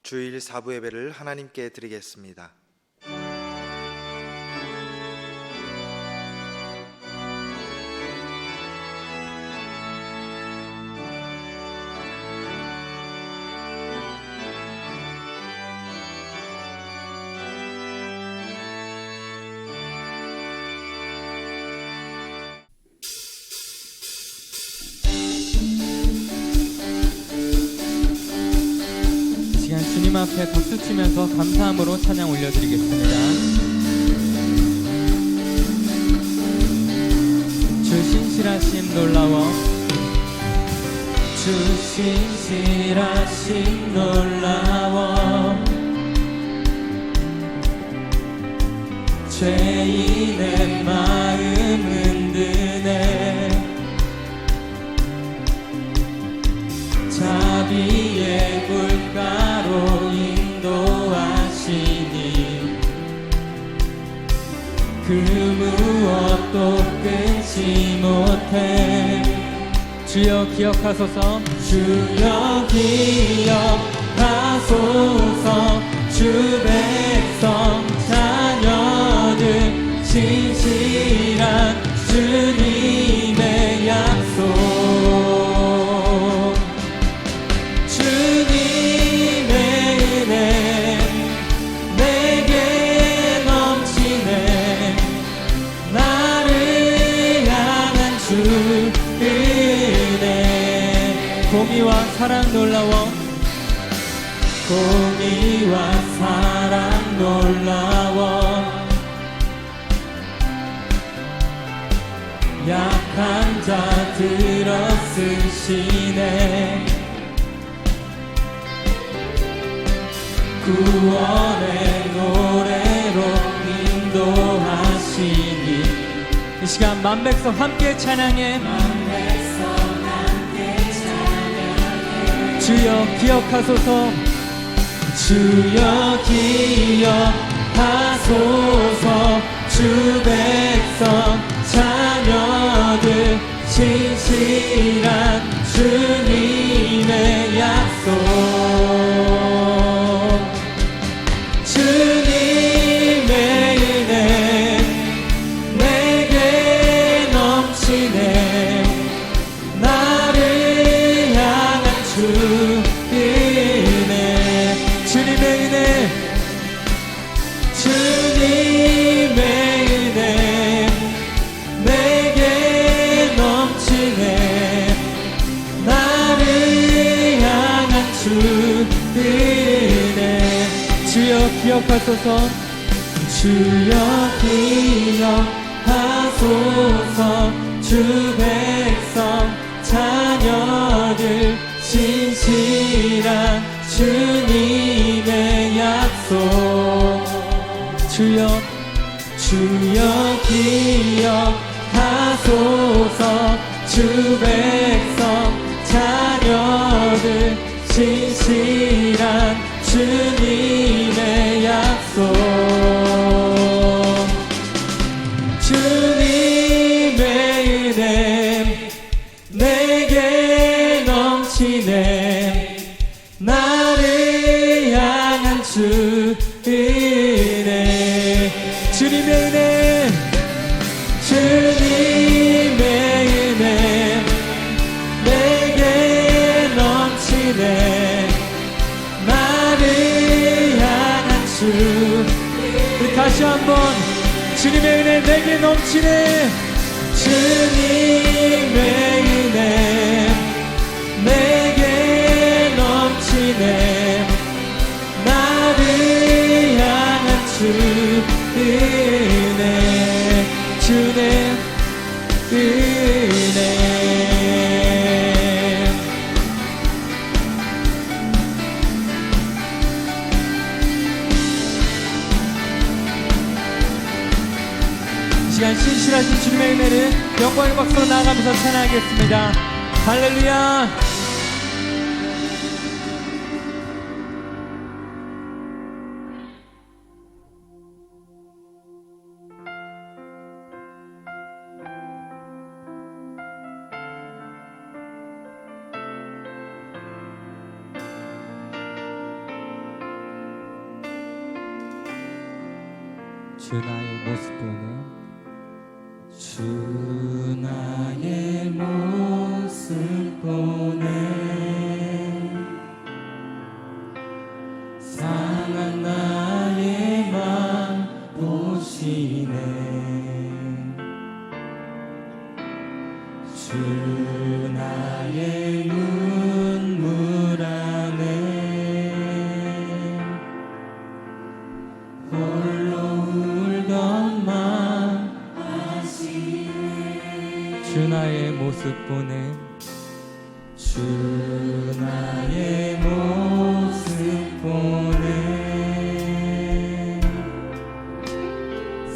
주일 사부 예배를 하나님께 드리겠습니다. 주님 앞에 박수치면서 감사함으로 찬양 올려드리겠습니다. 주 신실하심 놀라워, 주 신실하심 놀라워, 죄인의 마음 흔드네, 자비의 물가로 인도하시니 그 무엇도 끊지 못해. 주여 기억하소서, 주여 기억하소서, 주 백성 자녀들 신실한 주님의 약속, 공의와 사랑 놀라워, 공의와 사랑 놀라워, 약한 자 들어 쓰시네, 구원의 노래로 인도하시니. 이 시간 만백성 함께 찬양해. 주여 기억하소서, 주여 기억하소서, 주 백성 자녀들 신실한 주님의 약속, 주님의 은혜 내게 넘치네, 나를 향한 주 은혜, 주님의 은혜, 주님의 은혜 내게 넘치네, 나를 향한 주 은혜. 주여 기억하소서, 주여 기억하소서, 주 백성 자녀들 신실한 주님의 약속, 주여 기억하소서, 주 백성 자녀들 신실한 주님의 약속, 주님의 은혜 내게 넘치네, 나를 향한 주 은혜, 주님의 은혜, 주님의 은혜 내게 넘치네, 나를 향한 주. 우리 다시 한번, 주님의 은혜 내게 넘치네, 주님의 은혜 내게 넘치네, 나를 향한 주 은혜, 주의 은혜. 이 시간 신실하신 주님의 은혜를 영광의 박수로 나아가면서 찬양하겠습니다. 할렐루야. 주 나의 모습 보네 주 나의 모습 보네 상한 나의 맘 보시네 주 나의 눈물 안에 홀로 울던 맘 아시네 주 나의 모습 보네 주 나의 모습 보네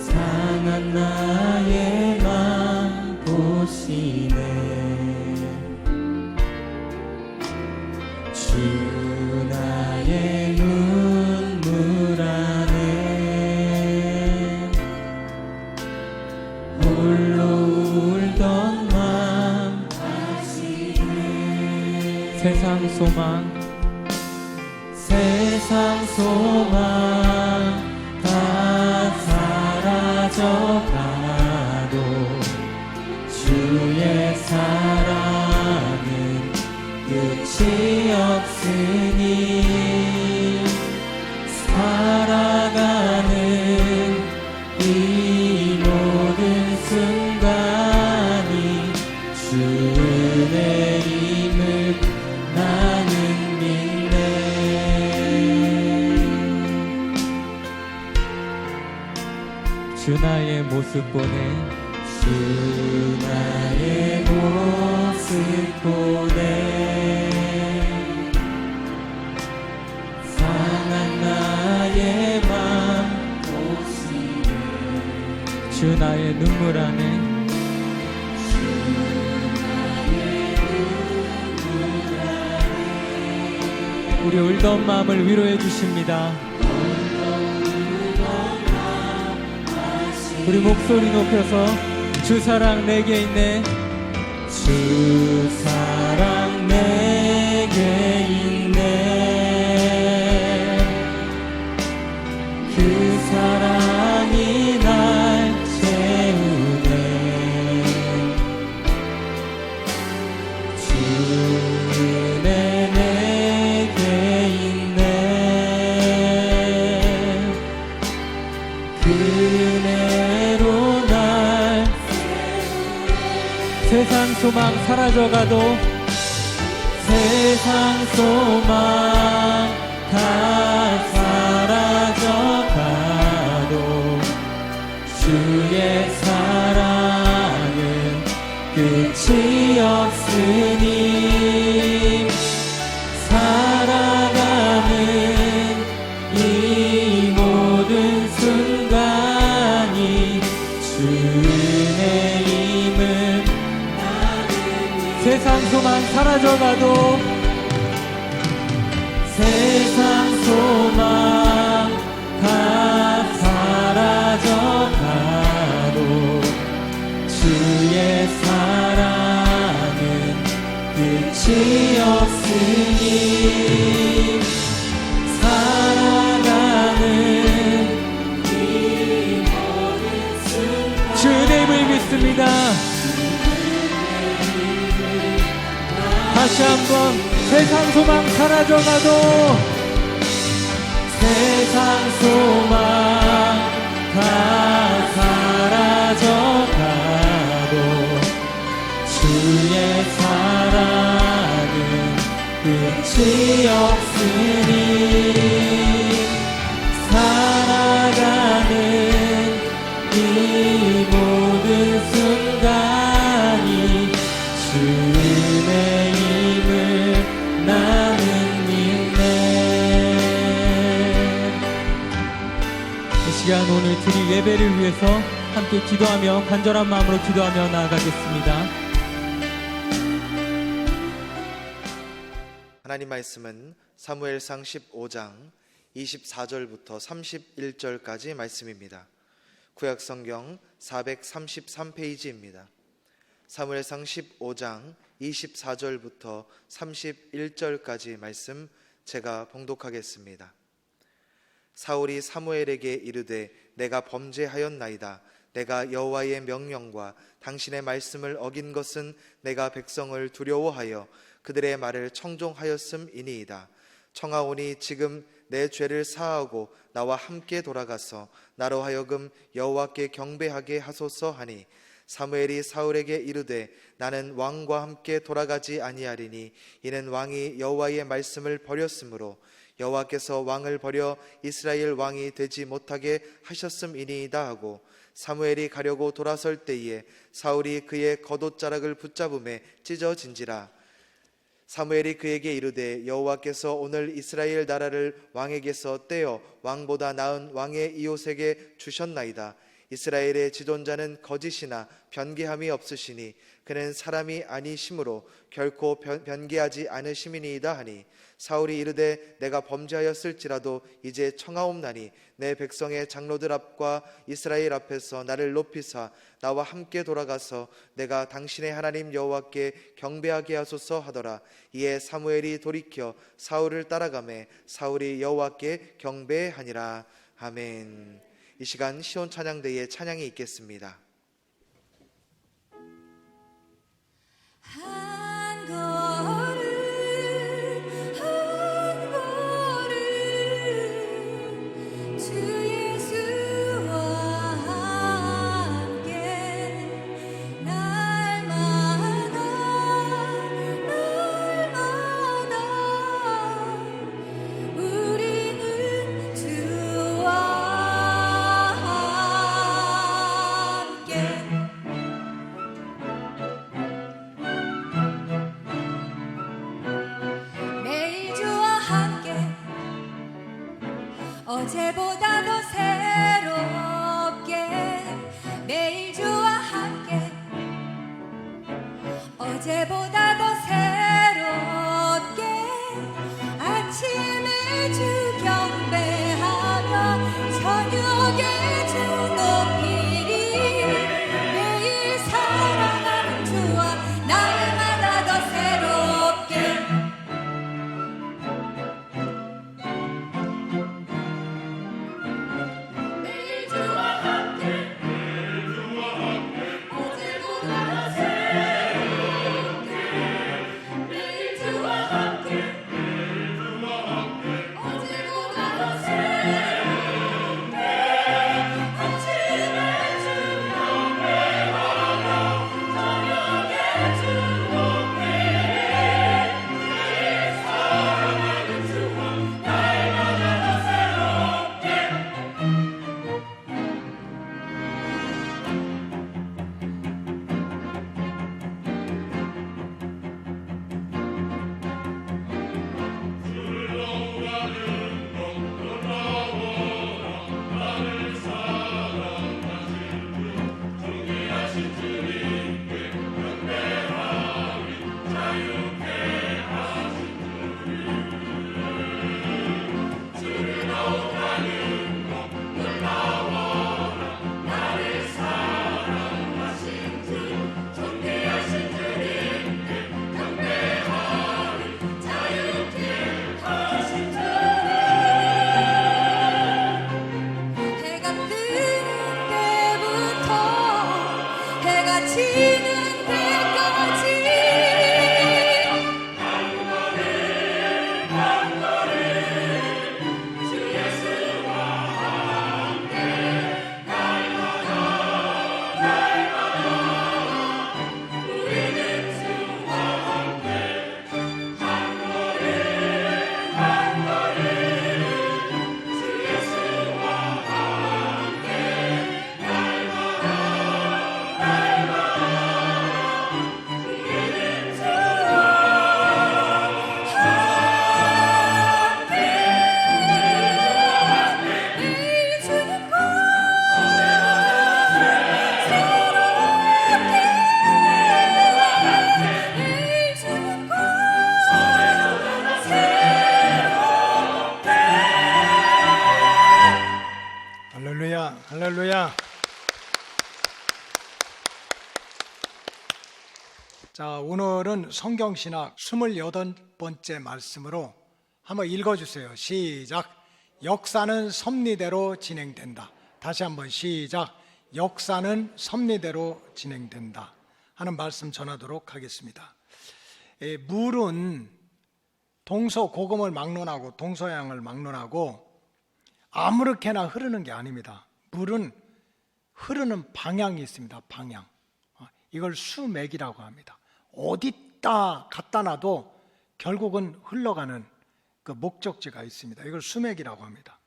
상한 나의 맘 보시네 주 나의 눈물 안에 홀로 울던 맘 아시네 세상 소망 다 사라져가도 주의 사랑은 끝이 없으니 살아가는 이 모든 순간이 주 은혜임을 나는 믿네 주 나의 모습 보네 주 나의 모습 보네 상한 나의 맘 보시네 주 나의 눈물 안에 우리 울던 마음을 위로해 주십니다. 우리 목소리 높여서 주 사랑 내게 있네 주 사랑 내게 있네 그 사랑이 날 채우네 주 은혜 내게 있네 그 은혜로 날 세상 소망 사라져가도 세상 소망 다 사라져가도 주의 사랑은 끝이 없으니 살아가는 이 모든 순간이 주 은혜임을 세상 소망 사라져가도 세상 소망 다 사라져가도 주의 사랑은 끝이 없으니 살아가는 이 모든 순간 주 은혜임을 믿습니다. 다시 한번 세상 소망 사라져가도 세상 소망 다 사라져가도 주의 사랑은 끝이 없으니 살아가는 이 모든 순간이 주 은혜임을 나는 믿네. 이 시간 오늘 드릴 예배를 위해서 함께 기도하며 간절한 마음으로 기도하며 나아가겠습니다. 하나님 말씀은 사무엘상 15장 24절부터 31절까지 말씀입니다. 구약성경 433페이지입니다. 사무엘상 15장 24절부터 31절까지 말씀 제가 봉독하겠습니다. 사울이 사무엘에게 이르되 내가 범죄하였나이다. 내가 여호와의 명령과 당신의 말씀을 어긴 것은 내가 백성을 두려워하여 그들의 말을 청종하였음이니이다. 청하오니 지금 내 죄를 사하고 나와 함께 돌아가서 나로 하여금 여호와께 경배하게 하소서 하니 사무엘이 사울에게 이르되 나는 왕과 함께 돌아가지 아니하리니 이는 왕이 여호와의 말씀을 버렸으므로 여호와께서 왕을 버려 이스라엘 왕이 되지 못하게 하셨음이니이다 하고 사무엘이 가려고 돌아설 때에 사울이 그의 겉옷자락을 붙잡음에 찢어진지라. 사무엘이 그에게 이르되 여호와께서 오늘 이스라엘 나라를 왕에게서 떼어 왕보다 나은 왕의 이옷에게 주셨나이다. 이스라엘의 지존자는 거짓이나 변개함이 없으시니 그는 사람이 아니심으로 결코 변개하지 않으심이니이다 하니 사울이 이르되 내가 범죄하였을지라도 이제 청하옵나니 내 백성의 장로들 앞과 이스라엘 앞에서 나를 높이사 나와 함께 돌아가서 내가 당신의 하나님 여호와께 경배하게 하소서 하더라. 이에 사무엘이 돌이켜 사울을 따라가매 사울이 여호와께 경배하니라. 아멘. 이 시간 시온 찬양대에 찬양이 있겠습니다. 한 걸음 한 걸음 주 예수와 함께 날마다 우리는 주와 함께 매일 주와 함께 어제보다 더 새롭게 매일 주와 함께 어제보다 더 새롭게 아침에 주 경배하며 저녁에 주 높이리 매일 사랑하는 주와 날마다 더 새롭게 매일 주와 함께 어제보다 더 새롭게 매일 주와 함께 어제보다 더 새롭게 아침에 주 경배하며 저녁에 주 높이리 매일 사랑하는 주와 날마다 더 새롭게 해가 뜨는 때부터 해가 지는 때까지 한 걸음 주 예수와 함께 날마다 우리는 주와 함께 한 걸음 한 걸음 주 예수와 매일 주는 것 새롭게 매일 주는 것 새롭게 할렐루야, 할렐루야. 자, 오늘은 성경신학 28번째 말씀으로 한번 읽어주세요. 시작. 역사는 섭리대로 진행된다. 다시 한번 시작. 역사는 섭리대로 진행된다 하는 말씀 전하도록 하겠습니다. 물은 동서고금을 막론하고 동서양을 막론하고 아무렇게나 흐르는 게 아닙니다. 물은 흐르는 방향이 있습니다. 방향. 이걸 수맥이라고 합니다. 어디다 갖다 놔도 결국은 흘러가는 그 목적지가 있습니다. 이걸 수맥이라고 합니다.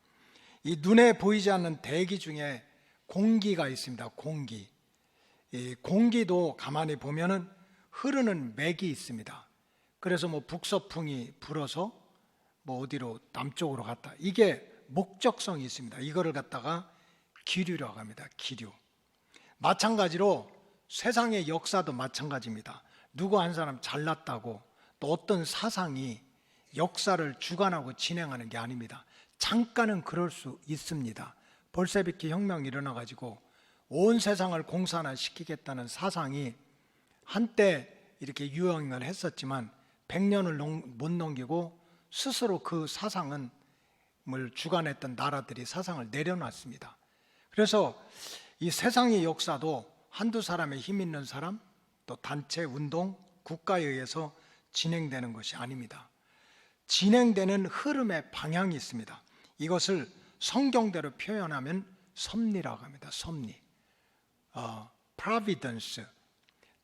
이 눈에 보이지 않는 대기 중에 공기가 있습니다. 공기. 이 공기도 가만히 보면은 흐르는 맥이 있습니다. 그래서 뭐 북서풍이 불어서 뭐 어디로 남쪽으로 갔다. 이게 목적성이 있습니다. 이거를 갖다가 기류라고 합니다. 기류. 마찬가지로 세상의 역사도 마찬가지입니다. 누구 한 사람 잘났다고 또 어떤 사상이 역사를 주관하고 진행하는 게 아닙니다. 잠깐은 그럴 수 있습니다. 볼세비키 혁명이 일어나가지고 온 세상을 공산화시키겠다는 사상이 한때 이렇게 유행을 했었지만 100년을 못 넘기고 스스로 그 사상을 주관했던 나라들이 사상을 내려놨습니다. 그래서 이 세상의 역사도 한두 사람의 힘 있는 사람, 또 단체, 운동, 국가에 의해서 진행되는 것이 아닙니다. 진행되는 흐름의 방향이 있습니다. 이것을 성경대로 표현하면 섭리라고 합니다. 섭리. providence,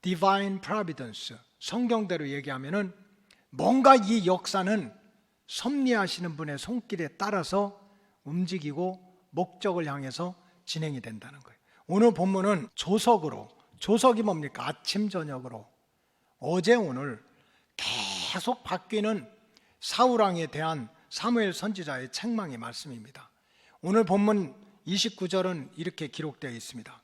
divine providence. 성경대로 얘기하면은 뭔가 이 역사는 섭리하시는 분의 손길에 따라서 움직이고 목적을 향해서 진행이 된다는 거예요. 오늘 본문은 조석으로, 조석이 뭡니까? 아침 저녁으로 어제 오늘 계속 바뀌는 사울왕에 대한 사무엘 선지자의 책망의 말씀입니다. 오늘 본문 29절은 이렇게 기록되어 있습니다.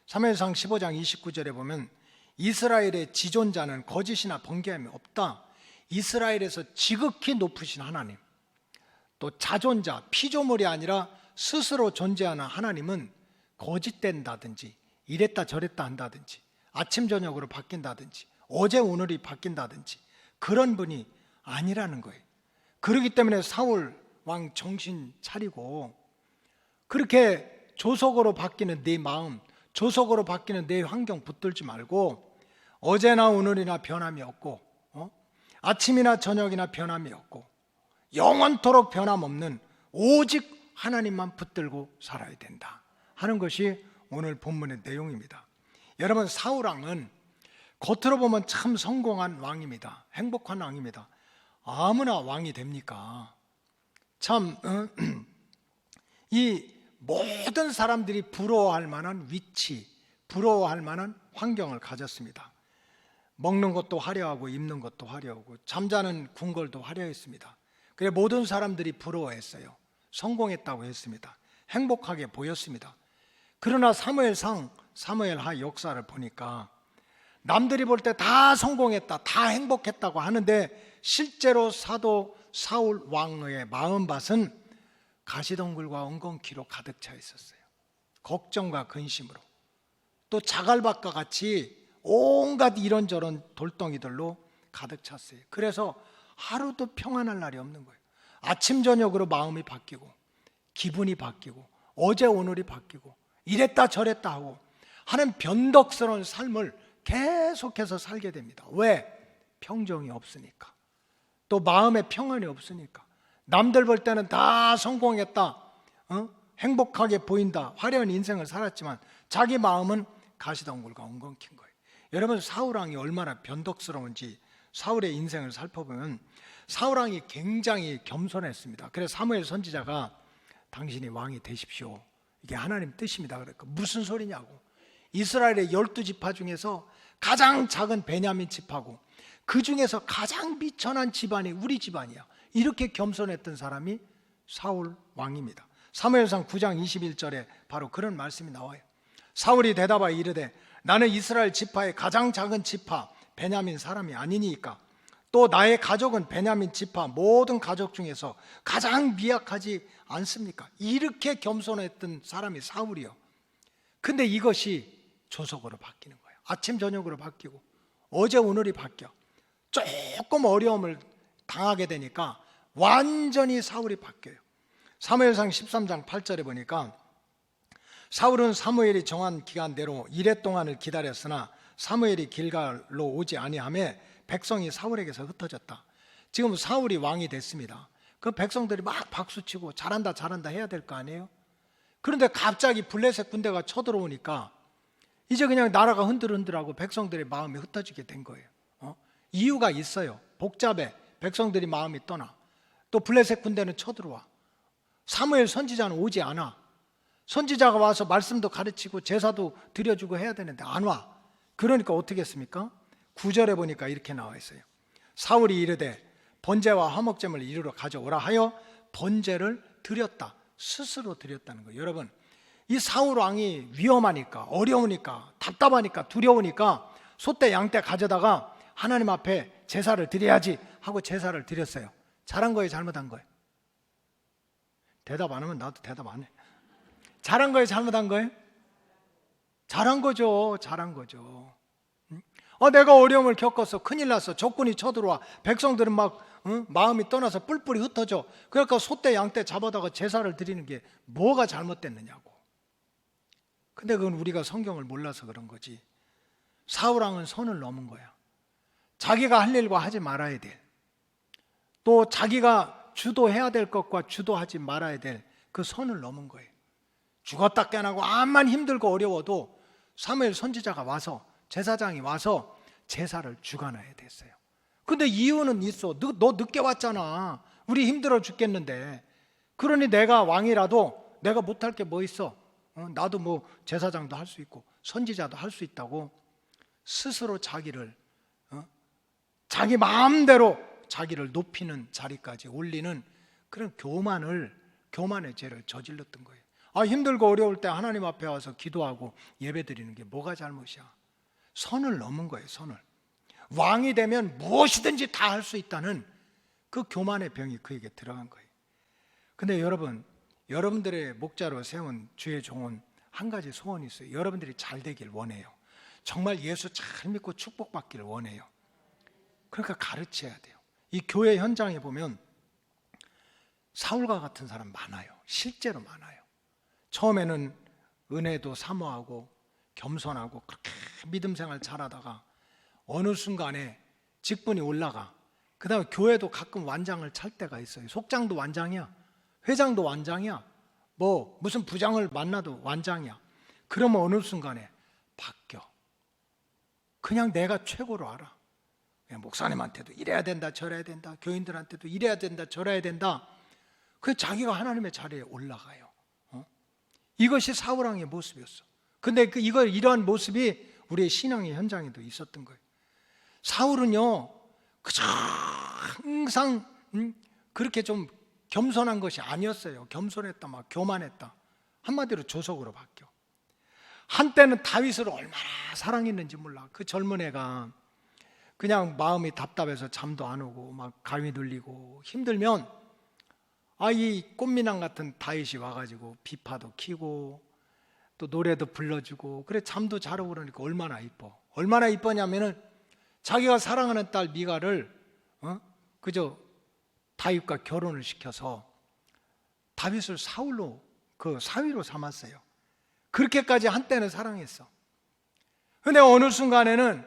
사무엘상 15장 29절에 보면 이스라엘의 지존자는 거짓이나 번개함이 없다. 이스라엘에서 지극히 높으신 하나님, 또 자존자, 피조물이 아니라 스스로 존재하는 하나님은 거짓된다든지 이랬다 저랬다 한다든지 아침 저녁으로 바뀐다든지 어제 오늘이 바뀐다든지 그런 분이 아니라는 거예요. 그렇기 때문에 사울 왕 정신 차리고 그렇게 조석으로 바뀌는 내 마음, 조석으로 바뀌는 내 환경 붙들지 말고 어제나 오늘이나 변함이 없고 아침이나 저녁이나 변함이 없고 영원토록 변함없는 오직 하나님만 붙들고 살아야 된다 하는 것이 오늘 본문의 내용입니다. 여러분, 사울왕은 겉으로 보면 참 성공한 왕입니다. 행복한 왕입니다. 아무나 왕이 됩니까? 참 이 모든 사람들이 부러워할 만한 위치, 부러워할 만한 환경을 가졌습니다. 먹는 것도 화려하고 입는 것도 화려하고 잠자는 궁궐도 화려했습니다. 그래 모든 사람들이 부러워했어요. 성공했다고 했습니다. 행복하게 보였습니다. 그러나 사무엘상, 사무엘하 역사를 보니까 남들이 볼 때 다 성공했다, 다 행복했다고 하는데 실제로 사도 사울 왕의 마음밭은 가시덩굴과 엉겅퀴로 가득 차 있었어요. 걱정과 근심으로, 또 자갈밭과 같이 온갖 이런저런 돌덩이들로 가득 찼어요. 그래서 하루도 평안할 날이 없는 거예요. 아침 저녁으로 마음이 바뀌고 기분이 바뀌고 어제 오늘이 바뀌고 이랬다 저랬다 하고 하는 변덕스러운 삶을 계속해서 살게 됩니다. 왜? 평정이 없으니까, 또 마음에 평안이 없으니까. 남들 볼 때는 다 성공했다, 행복하게 보인다, 화려한 인생을 살았지만 자기 마음은 가시덩굴과 엉겅퀴인 거예요. 여러분, 사울왕이 얼마나 변덕스러운지 사울의 인생을 살펴보면 사울왕이 굉장히 겸손했습니다. 그래서 사무엘 선지자가 당신이 왕이 되십시오, 이게 하나님 뜻입니다. 그러니까 무슨 소리냐고. 이스라엘의 12지파 중에서 가장 작은 베냐민 지파고 그 중에서 가장 미천한 집안이 우리 집안이야, 이렇게 겸손했던 사람이 사울 왕입니다. 사무엘상 9장 21절에 바로 그런 말씀이 나와요. 사울이 대답하여 이르되 나는 이스라엘 지파의 가장 작은 지파 베냐민 사람이 아니니까, 또 나의 가족은 베냐민 지파 모든 가족 중에서 가장 미약하지 않습니까? 이렇게 겸손했던 사람이 사울이요. 근데 이것이 조석으로 바뀌는 거예요. 아침 저녁으로 바뀌고 어제 오늘이 바뀌어. 조금 어려움을 당하게 되니까 완전히 사울이 바뀌어요. 사무엘상 13장 8절에 보니까 사울은 사무엘이 정한 기간대로 이레 동안을 기다렸으나 사무엘이 길갈로 오지 아니하매 백성이 사울에게서 흩어졌다. 지금 사울이 왕이 됐습니다. 그 백성들이 막 박수치고 잘한다 잘한다 해야 될 거 아니에요? 그런데 갑자기 블레셋 군대가 쳐들어오니까 이제 그냥 나라가 흔들흔들하고 백성들의 마음이 흩어지게 된 거예요. 이유가 있어요. 복잡해. 백성들이 마음이 떠나. 또 블레셋 군대는 쳐들어와. 사무엘 선지자는 오지 않아. 선지자가 와서 말씀도 가르치고 제사도 드려주고 해야 되는데 안 와. 그러니까 어떻게 했습니까? 9절에 보니까 이렇게 나와 있어요. 사울이 이르되 번제와 화목제물을 이리로 가져오라 하여 번제를 드렸다. 스스로 드렸다는 거예요. 여러분, 이 사울 왕이 위험하니까, 어려우니까, 답답하니까, 두려우니까 소떼 양떼 가져다가 하나님 앞에 제사를 드려야지 하고 제사를 드렸어요. 잘한 거예요, 잘못한 거예요? 대답 안 하면 나도 대답 안 해. 잘한 거예요, 잘못한 거예요? 잘한 거죠. 잘한 거죠. 내가 어려움을 겪었어. 큰일 났어. 적군이 쳐들어와. 백성들은 막 마음이 떠나서 뿔뿔이 흩어져. 그러니까 소떼 양떼 잡아다가 제사를 드리는 게 뭐가 잘못됐느냐고. 근데 그건 우리가 성경을 몰라서 그런 거지. 사울왕은 선을 넘은 거야. 자기가 할 일과 하지 말아야 돼. 또 자기가 주도해야 될 것과 주도하지 말아야 될 그 선을 넘은 거예요. 죽었다 깨나고 암만 힘들고 어려워도 사무엘 선지자가 와서, 제사장이 와서 제사를 주관해야 됐어요. 근데 이유는 있어. 너 늦게 왔잖아. 우리 힘들어 죽겠는데. 그러니 내가 왕이라도 내가 못할 게 뭐 있어? 나도 뭐 제사장도 할 수 있고 선지자도 할 수 있다고 스스로 자기를 자기 마음대로 자기를 높이는 자리까지 올리는 그런 교만의 죄를 저질렀던 거예요. 힘들고 어려울 때 하나님 앞에 와서 기도하고 예배드리는 게 뭐가 잘못이야? 선을 넘은 거예요. 선을. 왕이 되면 무엇이든지 다 할 수 있다는 그 교만의 병이 그에게 들어간 거예요. 근데 여러분들의 목자로 세운 주의 종은 한 가지 소원이 있어요. 여러분들이 잘 되길 원해요. 정말 예수 잘 믿고 축복받기를 원해요. 그러니까 가르쳐야 돼요. 이 교회 현장에 보면 사울과 같은 사람 많아요. 실제로 많아요. 처음에는 은혜도 사모하고 겸손하고 그렇게 믿음 생활 잘하다가 어느 순간에 직분이 올라가. 그 다음에 교회도 가끔 완장을 찰 때가 있어요. 속장도 완장이야. 회장도 완장이야. 무슨 부장을 만나도 완장이야. 그러면 어느 순간에 바뀌어. 그냥 내가 최고로 알아. 그냥 목사님한테도 이래야 된다 저래야 된다. 교인들한테도 이래야 된다 저래야 된다. 그래서 자기가 하나님의 자리에 올라가요. 이것이 사울왕의 모습이었어. 근데 이러한 모습이 우리의 신앙의 현장에도 있었던 거예요. 사울은요, 그저 항상 그렇게 좀 겸손한 것이 아니었어요. 겸손했다, 막 교만했다. 한마디로 조석으로 바뀌어. 한때는 다윗을 얼마나 사랑했는지 몰라. 그 젊은 애가 그냥 마음이 답답해서 잠도 안 오고 막 가위 눌리고 힘들면 이 꽃미남 같은 다윗이 와가지고 비파도 키고 또 노래도 불러주고 그래 잠도 잘 오고 그러니까 얼마나 이뻐. 얼마나 이뻐냐면은 자기가 사랑하는 딸 미갈을 그저 다윗과 결혼을 시켜서 다윗을 사위로 삼았어요. 그렇게까지 한때는 사랑했어. 근데 어느 순간에는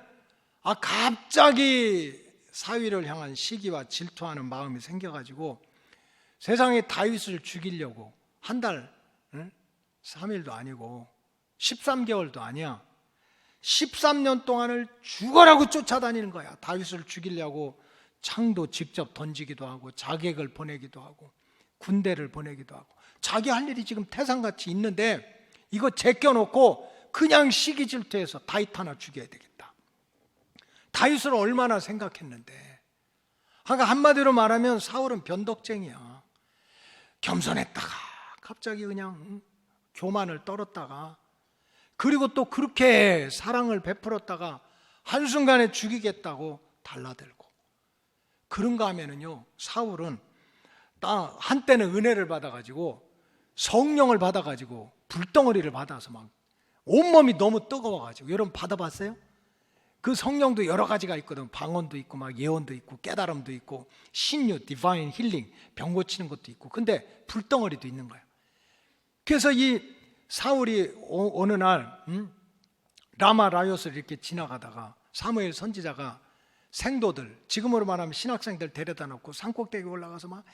갑자기 사위를 향한 시기와 질투하는 마음이 생겨가지고 세상에 다윗을 죽이려고 한 달 3일도 아니고 13개월도 아니야. 13년 동안을 죽어라고 쫓아다니는 거야. 다윗을 죽이려고 창도 직접 던지기도 하고 자객을 보내기도 하고 군대를 보내기도 하고 자기 할 일이 지금 태산같이 있는데 이거 제껴놓고 그냥 시기 질투해서 다윗 하나 죽여야 되겠다. 다윗을 얼마나 생각했는데. 한마디로 말하면 사울은 변덕쟁이야. 겸손했다가 갑자기 그냥 교만을 떨었다가 그리고 또 그렇게 사랑을 베풀었다가 한순간에 죽이겠다고 달라들고 그런가 하면은요 사울은 한때는 은혜를 받아가지고 성령을 받아가지고 불덩어리를 받아서 막 온몸이 너무 뜨거워가지고 여러분 받아봤어요? 그 성령도 여러 가지가 있거든. 방언도 있고 막 예언도 있고 깨달음도 있고 신유, 디바인 힐링, 병 고치는 것도 있고. 근데 불덩어리도 있는 거야. 그래서 이 사울이 어느 날 라마 라요스를 이렇게 지나가다가 사무엘 선지자가 생도들, 지금으로 말하면 신학생들 데려다 놓고 산꼭대기 올라가서 막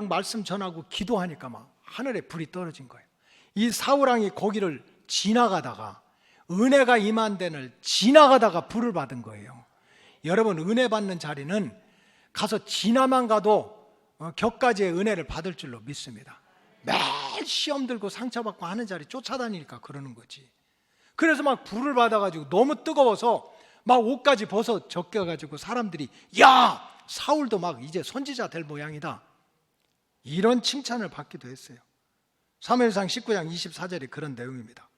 말씀 전하고 기도하니까 막 하늘에 불이 떨어진 거예요. 이 사울왕이 거기를 지나가다가 은혜가 임한 데를 지나가다가 불을 받은 거예요. 여러분, 은혜 받는 자리는 가서 지나만 가도 격가지의 은혜를 받을 줄로 믿습니다. 매일 시험 들고 상처받고 하는 자리 쫓아다니니까 그러는 거지. 그래서 막 불을 받아가지고 너무 뜨거워서 막 옷까지 벗어 적겨가지고 사람들이 야, 사울도 막 이제 선지자 될 모양이다, 이런 칭찬을 받기도 했어요. 사무엘상 19장 24절이 그런 내용입니다.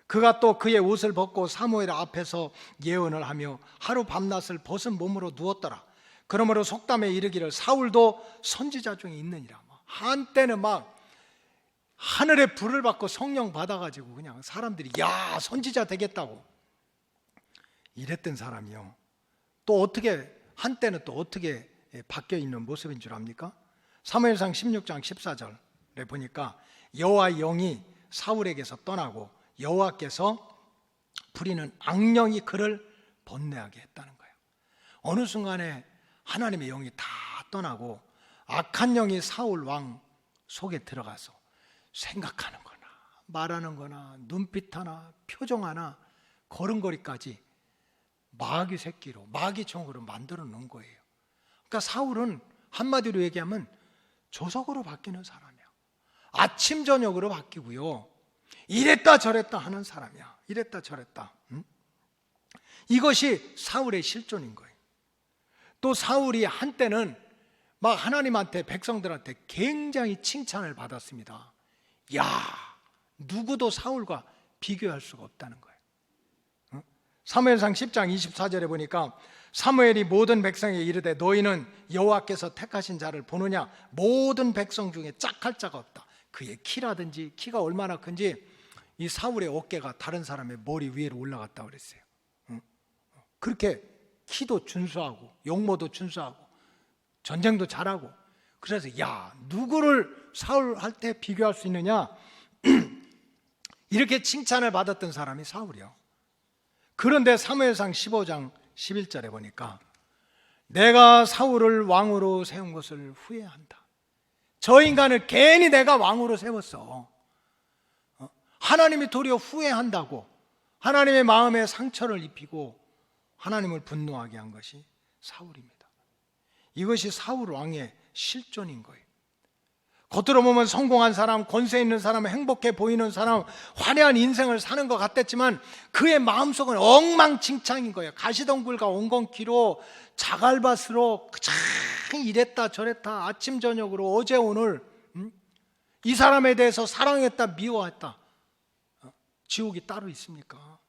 그가 또 그의 옷을 벗고 사무엘 앞에서 예언을 하며 하루 밤낮을 벗은 몸으로 누웠더라. 그러므로 속담에 이르기를 사울도 선지자 중에 있느니라. 한때는 막 하늘에 불을 받고 성령 받아가지고 그냥 사람들이 야, 선지자 되겠다고 이랬던 사람이요. 또 어떻게 한때는 또 어떻게 바뀌어 있는 모습인 줄 압니까? 사무엘상 16장 14절에 보니까 여호와의 영이 사울에게서 떠나고 여호와께서 부리는 악령이 그를 번뇌하게 했다는 거예요. 어느 순간에 하나님의 영이 다 떠나고 악한 영이 사울 왕 속에 들어가서 생각하는 거나 말하는 거나 눈빛 하나 표정 하나 걸음걸이까지 마귀 새끼로 마귀 종으로 만들어 놓은 거예요. 그러니까 사울은 한마디로 얘기하면 조석으로 바뀌는 사람이야. 아침 저녁으로 바뀌고요, 이랬다 저랬다 하는 사람이야. 이랬다 저랬다. 이것이 사울의 실존인 거예요. 또 사울이 한때는 막 하나님한테 백성들한테 굉장히 칭찬을 받았습니다. 야, 누구도 사울과 비교할 수가 없다는 거예요. 사무엘상 10장 24절에 보니까 사무엘이 모든 백성에게 이르되 너희는 여호와께서 택하신 자를 보느냐? 모든 백성 중에 짝할 자가 없다. 그의 키라든지 키가 얼마나 큰지 이 사울의 어깨가 다른 사람의 머리 위로 올라갔다고 그랬어요. 그렇게 키도 준수하고 용모도 준수하고 전쟁도 잘하고, 그래서 야, 누구를 사울한테 비교할 수 있느냐? 이렇게 칭찬을 받았던 사람이 사울이요. 그런데 사무엘상 15장 11절에 보니까 내가 사울을 왕으로 세운 것을 후회한다. 저 인간을 괜히 내가 왕으로 세웠어. 하나님이 도리어 후회한다고, 하나님의 마음에 상처를 입히고 하나님을 분노하게 한 것이 사울입니다. 이것이 사울 왕의 실존인 거예요. 겉으로 보면 성공한 사람, 권세 있는 사람, 행복해 보이는 사람, 화려한 인생을 사는 것 같았지만 그의 마음속은 엉망진창인 거예요. 가시덩굴과 엉겅퀴로 자갈밭으로 그냥 이랬다 저랬다 아침 저녁으로 어제 오늘 이 사람에 대해서 사랑했다 미워했다. 지옥이 따로 있습니까?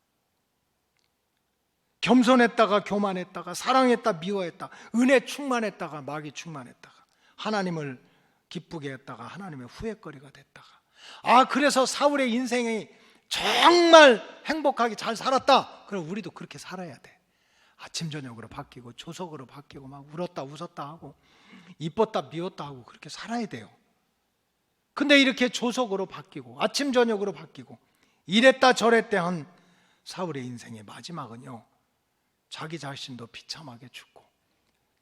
겸손했다가 교만했다가 사랑했다 미워했다, 은혜 충만했다가 마귀 충만했다가 하나님을 기쁘게 했다가 하나님의 후회거리가 됐다가, 그래서 사울의 인생이 정말 행복하게 잘 살았다. 그럼 우리도 그렇게 살아야 돼. 아침 저녁으로 바뀌고 조석으로 바뀌고 막 울었다 웃었다 하고 이뻤다 미웠다 하고 그렇게 살아야 돼요. 근데 이렇게 조석으로 바뀌고 아침 저녁으로 바뀌고 이랬다 저랬다 한 사울의 인생의 마지막은요, 자기 자신도 비참하게 죽고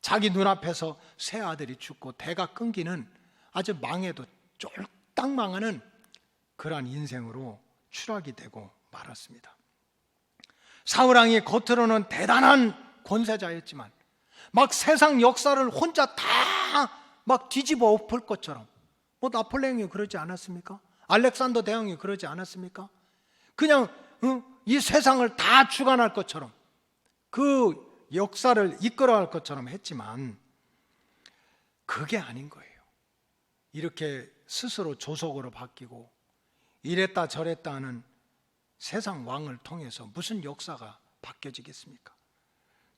자기 눈앞에서 새 아들이 죽고 대가 끊기는 아주 망해도 쫄딱 망하는 그러한 인생으로 추락이 되고 말았습니다. 사울왕이 겉으로는 대단한 권세자였지만 막 세상 역사를 혼자 다 막 뒤집어 엎을 것처럼, 뭐 나폴레옹이 그러지 않았습니까? 알렉산더 대왕이 그러지 않았습니까? 그냥 이 세상을 다 주관할 것처럼 그 역사를 이끌어갈 것처럼 했지만 그게 아닌 거예요. 이렇게 스스로 조석으로 바뀌고 이랬다 저랬다 하는 세상 왕을 통해서 무슨 역사가 바뀌어지겠습니까?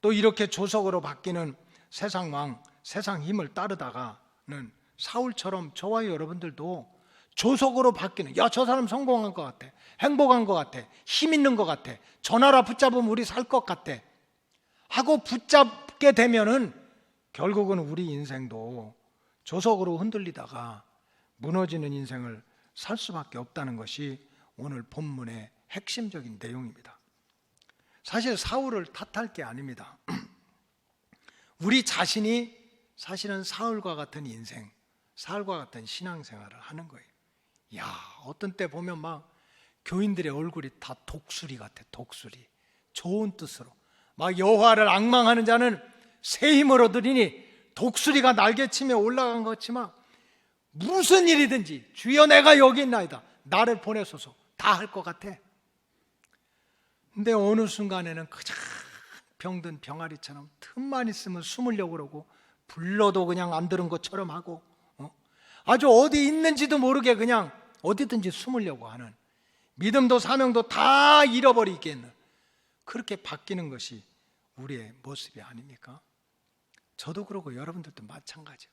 또 이렇게 조석으로 바뀌는 세상 왕, 세상 힘을 따르다가는 사울처럼 저와 여러분들도 조속으로 바뀌는, 야, 저 사람 성공한 것 같아, 행복한 것 같아, 힘 있는 것 같아, 저 나라 붙잡으면 우리 살 것 같아 하고 붙잡게 되면은 결국은 우리 인생도 조속으로 흔들리다가 무너지는 인생을 살 수밖에 없다는 것이 오늘 본문의 핵심적인 내용입니다. 사실 사울을 탓할 게 아닙니다. 우리 자신이 사실은 사울과 같은 인생, 사울과 같은 신앙생활을 하는 거예요. 야, 어떤 때 보면 막 교인들의 얼굴이 다 독수리 같아, 독수리. 좋은 뜻으로. 막 여호와를 앙망하는 자는 새 힘을 얻으리니 독수리가 날개치며 올라간 것 같지만 무슨 일이든지 주여 내가 여기 있나이다, 나를 보내소서, 다 할 것 같아. 근데 어느 순간에는 그냥 병든 병아리처럼 틈만 있으면 숨으려고 그러고 불러도 그냥 안 들은 것처럼 하고 아주 어디 있는지도 모르게 그냥 어디든지 숨으려고 하는, 믿음도 사명도 다 잃어버리겠는, 그렇게 바뀌는 것이 우리의 모습이 아닙니까? 저도 그러고 여러분들도 마찬가지예요.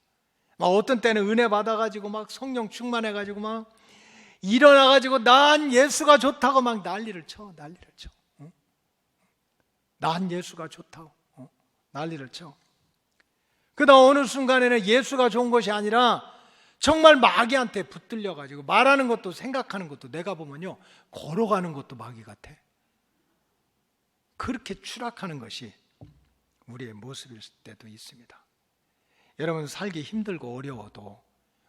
막 어떤 때는 은혜 받아가지고 막 성령 충만해가지고 막 일어나가지고 난 예수가 좋다고 막 난리를 쳐. 난 예수가 좋다고 난리를 쳐. 그러다 어느 순간에는 예수가 좋은 것이 아니라 정말 마귀한테 붙들려가지고 말하는 것도 생각하는 것도 내가 보면요, 걸어가는 것도 마귀 같아. 그렇게 추락하는 것이 우리의 모습일 때도 있습니다. 여러분, 살기 힘들고 어려워도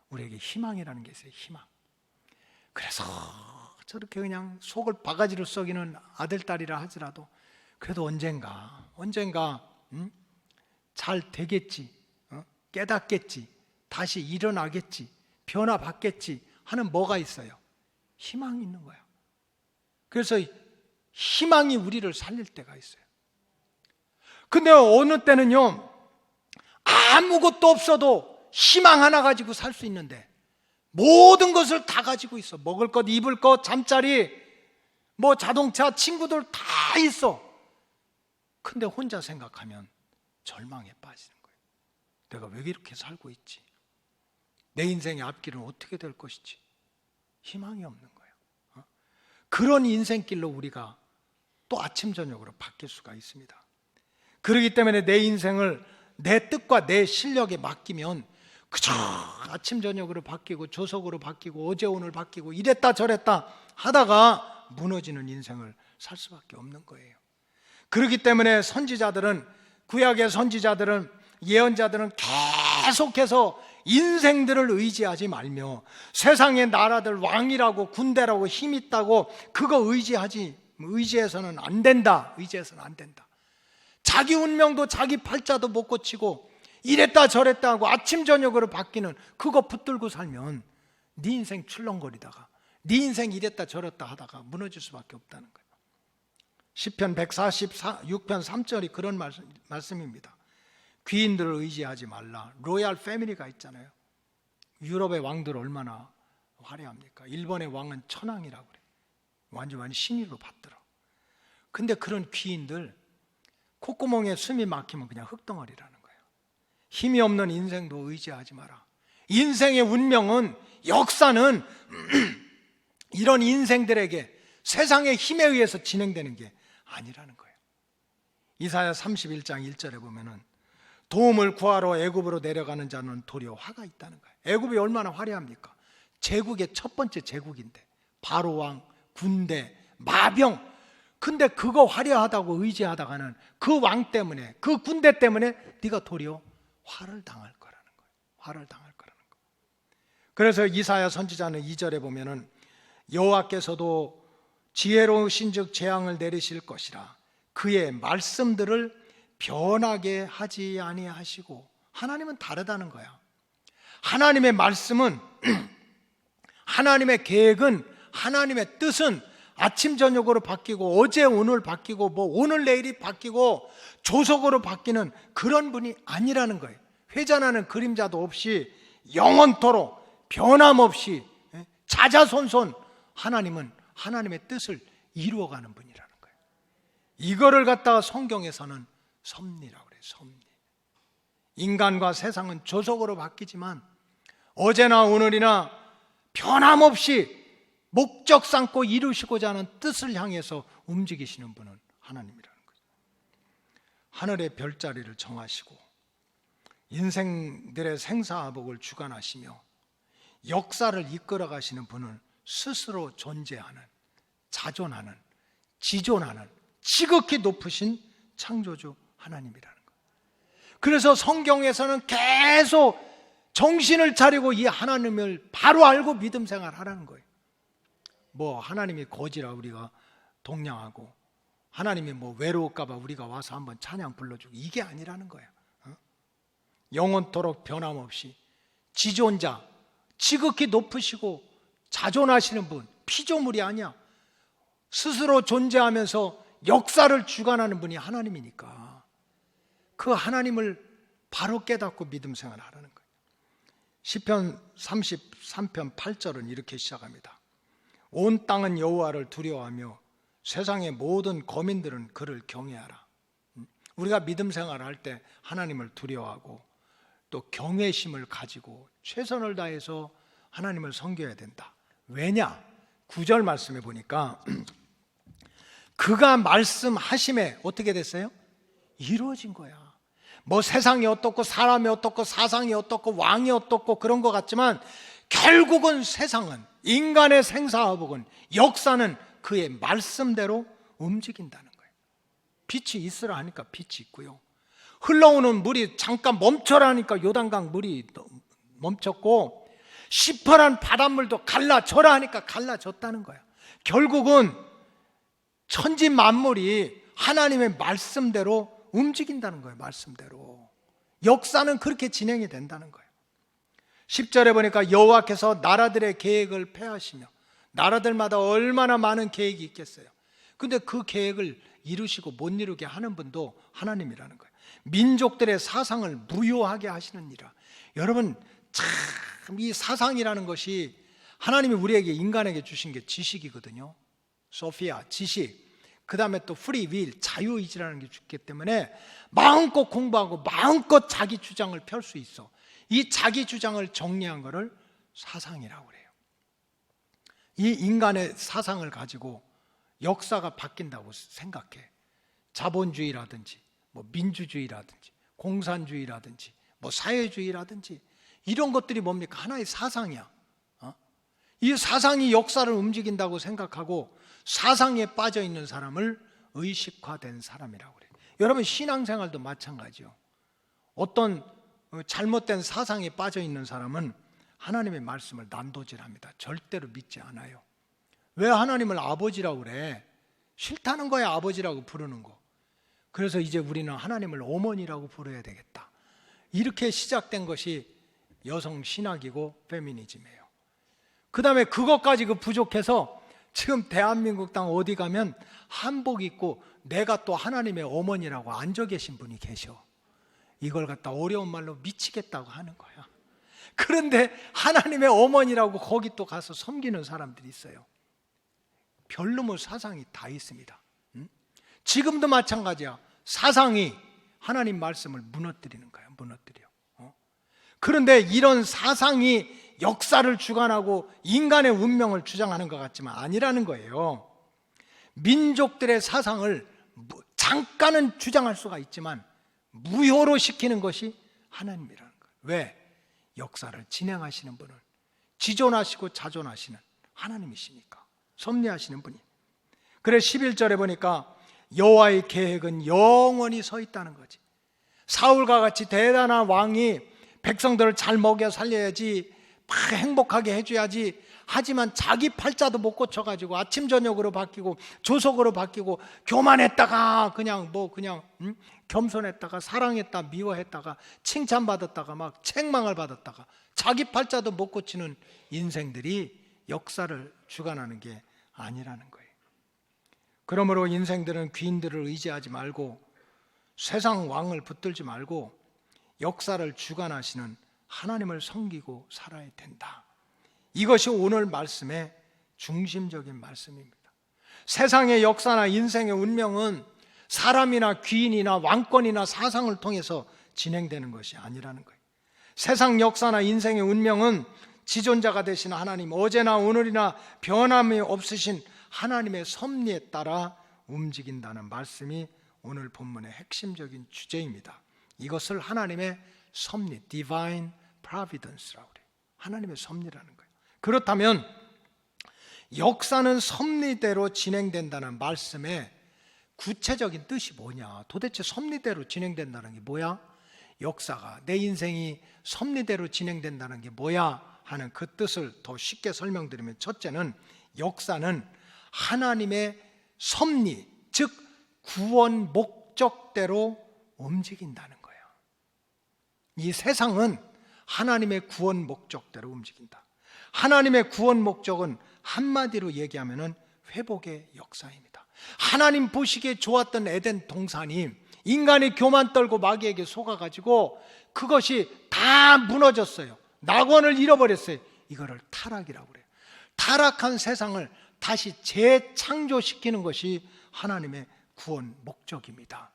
우리에게 희망이라는 게 있어요. 희망. 그래서 저렇게 그냥 속을 바가지로 썩이는 아들, 딸이라 하더라도 그래도 언젠가 잘 되겠지, 깨닫겠지, 다시 일어나겠지, 변화받겠지 하는 뭐가 있어요? 희망이 있는 거야. 그래서 희망이 우리를 살릴 때가 있어요. 근데 어느 때는요, 아무것도 없어도 희망 하나 가지고 살 수 있는데 모든 것을 다 가지고 있어. 먹을 것, 입을 것, 잠자리, 뭐 자동차, 친구들 다 있어. 근데 혼자 생각하면 절망에 빠지는 거예요. 내가 왜 이렇게 살고 있지? 내 인생의 앞길은 어떻게 될 것이지? 희망이 없는 거예요. 그런 인생길로 우리가 또 아침 저녁으로 바뀔 수가 있습니다. 그렇기 때문에 내 인생을 내 뜻과 내 실력에 맡기면 그저 아침 저녁으로 바뀌고 조석으로 바뀌고 어제 오늘 바뀌고 이랬다 저랬다 하다가 무너지는 인생을 살 수밖에 없는 거예요. 그렇기 때문에 선지자들은, 구약의 선지자들은, 예언자들은 계속해서 인생들을 의지하지 말며 세상의 나라들, 왕이라고 군대라고 힘 있다고 그거 의지해서는 안 된다. 의지해서는 안 된다. 자기 운명도 자기 팔자도 못 고치고 이랬다 저랬다 하고 아침 저녁으로 바뀌는 그거 붙들고 살면 네 인생 출렁거리다가 네 인생 이랬다 저랬다 하다가 무너질 수밖에 없다는 거예요. 시편 146편 3절이 그런 말씀입니다. 귀인들을 의지하지 말라. 로얄 패밀리가 있잖아요. 유럽의 왕들 얼마나 화려합니까? 일본의 왕은 천황이라고 그래요. 완전히 신의로 받더라. 근데 그런 귀인들 콧구멍에 숨이 막히면 그냥 흙덩어리라는 거예요. 힘이 없는 인생도 의지하지 마라. 인생의 운명은, 역사는 이런 인생들에게 세상의 힘에 의해서 진행되는 게 아니라는 거예요. 이사야 31장 1절에 보면은 도움을 구하러 애굽으로 내려가는 자는 도리어 화가 있다는 거예요. 애굽이 얼마나 화려합니까? 제국의 첫 번째 제국인데 바로 왕, 군대, 마병. 근데 그거 화려하다고 의지하다가는 그 왕 때문에, 그 군대 때문에 네가 도리어 화를 당할 거라는 거예요. 화를 당할 거라는 거예요. 그래서 이사야 선지자는 2절에 보면은 여호와께서도 지혜로우신즉 재앙을 내리실 것이라 그의 말씀들을 변하게 하지 아니하시고. 하나님은 다르다는 거야. 하나님의 말씀은 하나님의 계획은, 하나님의 뜻은 아침 저녁으로 바뀌고 어제 오늘 바뀌고 뭐 오늘 내일이 바뀌고 조속으로 바뀌는 그런 분이 아니라는 거예요. 회전하는 그림자도 없이 영원토록 변함없이 자자손손 하나님은 하나님의 뜻을 이루어가는 분이라는 거예요. 이거를 갖다가 성경에서는 섭리라고 그래요. 섭리. 인간과 세상은 조속으로 바뀌지만 어제나 오늘이나 변함없이 목적 삼고 이루시고자 하는 뜻을 향해서 움직이시는 분은 하나님이라는 거죠. 하늘의 별자리를 정하시고 인생들의 생사화복을 주관하시며 역사를 이끌어 가시는 분은 스스로 존재하는, 자존하는, 지존하는 지극히 높으신 창조주 하나님이라는 거예요. 그래서 성경에서는 계속 정신을 차리고 이 하나님을 바로 알고 믿음 생활하라는 거예요. 뭐 하나님이 거지라 우리가 동냥하고, 하나님이 뭐 외로울까 봐 우리가 와서 한번 찬양 불러주고, 이게 아니라는 거예요. 영원토록 변함없이 지존자, 지극히 높으시고 자존하시는 분, 피조물이 아니야. 스스로 존재하면서 역사를 주관하는 분이 하나님이니까 그 하나님을 바로 깨닫고 믿음 생활을 하라는 거예요. 시편 33편 8절은 이렇게 시작합니다. 온 땅은 여호와를 두려워하며 세상의 모든 거민들은 그를 경외하라. 우리가 믿음 생활을 할 때 하나님을 두려워하고 또 경외심을 가지고 최선을 다해서 하나님을 섬겨야 된다. 왜냐? 9절 말씀에 보니까 그가 말씀하심에 어떻게 됐어요? 이루어진 거야. 뭐 세상이 어떻고 사람이 어떻고 사상이 어떻고 왕이 어떻고 그런 것 같지만 결국은 세상은, 인간의 생사화복은, 역사는 그의 말씀대로 움직인다는 거예요. 빛이 있으라 하니까 빛이 있고요, 흘러오는 물이 잠깐 멈춰라 하니까 요단강 물이 멈췄고, 시퍼런 바닷물도 갈라져라 하니까 갈라졌다는 거야. 결국은 천지 만물이 하나님의 말씀대로 움직인다는 거예요. 말씀대로 역사는 그렇게 진행이 된다는 거예요. 10절에 보니까 여호와께서 나라들의 계획을 폐하시며, 나라들마다 얼마나 많은 계획이 있겠어요. 근데 그 계획을 이루시고 못 이루게 하는 분도 하나님이라는 거예요. 민족들의 사상을 무효하게 하시는 이라. 여러분, 참 이 사상이라는 것이 하나님이 우리에게, 인간에게 주신 게 지식이거든요. 소피아, 지식. 그 다음에 또 프리 윌, 자유의지라는 게 주기 때문에 마음껏 공부하고 마음껏 자기 주장을 펼 수 있어. 이 자기 주장을 정리한 거를 사상이라고 그래요. 이 인간의 사상을 가지고 역사가 바뀐다고 생각해. 자본주의라든지 뭐 민주주의라든지 공산주의라든지 뭐 사회주의라든지 이런 것들이 뭡니까? 하나의 사상이야. 이 사상이 역사를 움직인다고 생각하고 사상에 빠져 있는 사람을 의식화된 사람이라고 그래요. 여러분, 신앙생활도 마찬가지요. 어떤 잘못된 사상에 빠져 있는 사람은 하나님의 말씀을 난도질합니다. 절대로 믿지 않아요. 왜 하나님을 아버지라고 그래? 싫다는 거야, 아버지라고 부르는 거. 그래서 이제 우리는 하나님을 어머니라고 부르야 되겠다. 이렇게 시작된 것이 여성 신학이고 페미니즘이에요. 그 다음에 그것까지 부족해서 지금 대한민국 땅 어디 가면 한복 입고 내가 또 하나님의 어머니라고 앉아 계신 분이 계셔. 이걸 갖다 어려운 말로 미치겠다고 하는 거야. 그런데 하나님의 어머니라고 거기 또 가서 섬기는 사람들이 있어요. 별놈의 사상이 다 있습니다. 지금도 마찬가지야. 사상이 하나님 말씀을 무너뜨리는 거야. 무너뜨려. 그런데 이런 사상이 역사를 주관하고 인간의 운명을 주장하는 것 같지만 아니라는 거예요. 민족들의 사상을 잠깐은 주장할 수가 있지만 무효로 시키는 것이 하나님이라는 거예요. 왜? 역사를 진행하시는 분은 지존하시고 자존하시는 하나님이시니까, 섭리하시는 분이. 그래 11절에 보니까 여호와의 계획은 영원히 서 있다는 거지. 사울과 같이 대단한 왕이 백성들을 잘 먹여 살려야지, 막 행복하게 해줘야지. 하지만 자기 팔자도 못 고쳐가지고 아침 저녁으로 바뀌고 조석으로 바뀌고 교만했다가 그냥 겸손했다가 사랑했다 미워했다가 칭찬받았다가 막 책망을 받았다가 자기 팔자도 못 고치는 인생들이 역사를 주관하는 게 아니라는 거예요. 그러므로 인생들은 귀인들을 의지하지 말고 세상 왕을 붙들지 말고 역사를 주관하시는 하나님을 섬기고 살아야 된다. 이것이 오늘 말씀의 중심적인 말씀입니다. 세상의 역사나 인생의 운명은 사람이나 귀인이나 왕권이나 사상을 통해서 진행되는 것이 아니라는 거예요. 세상 역사나 인생의 운명은 지존자가 되신 하나님, 어제나 오늘이나 변함이 없으신 하나님의 섭리에 따라 움직인다는 말씀이 오늘 본문의 핵심적인 주제입니다. 이것을 하나님의 섭리, Divine Providence라고 그래요. 하나님의 섭리라는 거예요. 그렇다면 역사는 섭리대로 진행된다는 말씀의 구체적인 뜻이 뭐냐? 도대체 섭리대로 진행된다는 게 뭐야? 역사가, 내 인생이 섭리대로 진행된다는 게 뭐야? 하는 그 뜻을 더 쉽게 설명드리면, 첫째는 역사는 하나님의 섭리, 즉 구원 목적대로 움직인다는 거예요. 이 세상은 하나님의 구원 목적대로 움직인다. 하나님의 구원 목적은 한마디로 얘기하면 회복의 역사입니다. 하나님 보시기에 좋았던 에덴 동산이 인간이 교만 떨고 마귀에게 속아가지고 그것이 다 무너졌어요. 낙원을 잃어버렸어요. 이거를 타락이라고 그래요. 타락한 세상을 다시 재창조시키는 것이 하나님의 구원 목적입니다.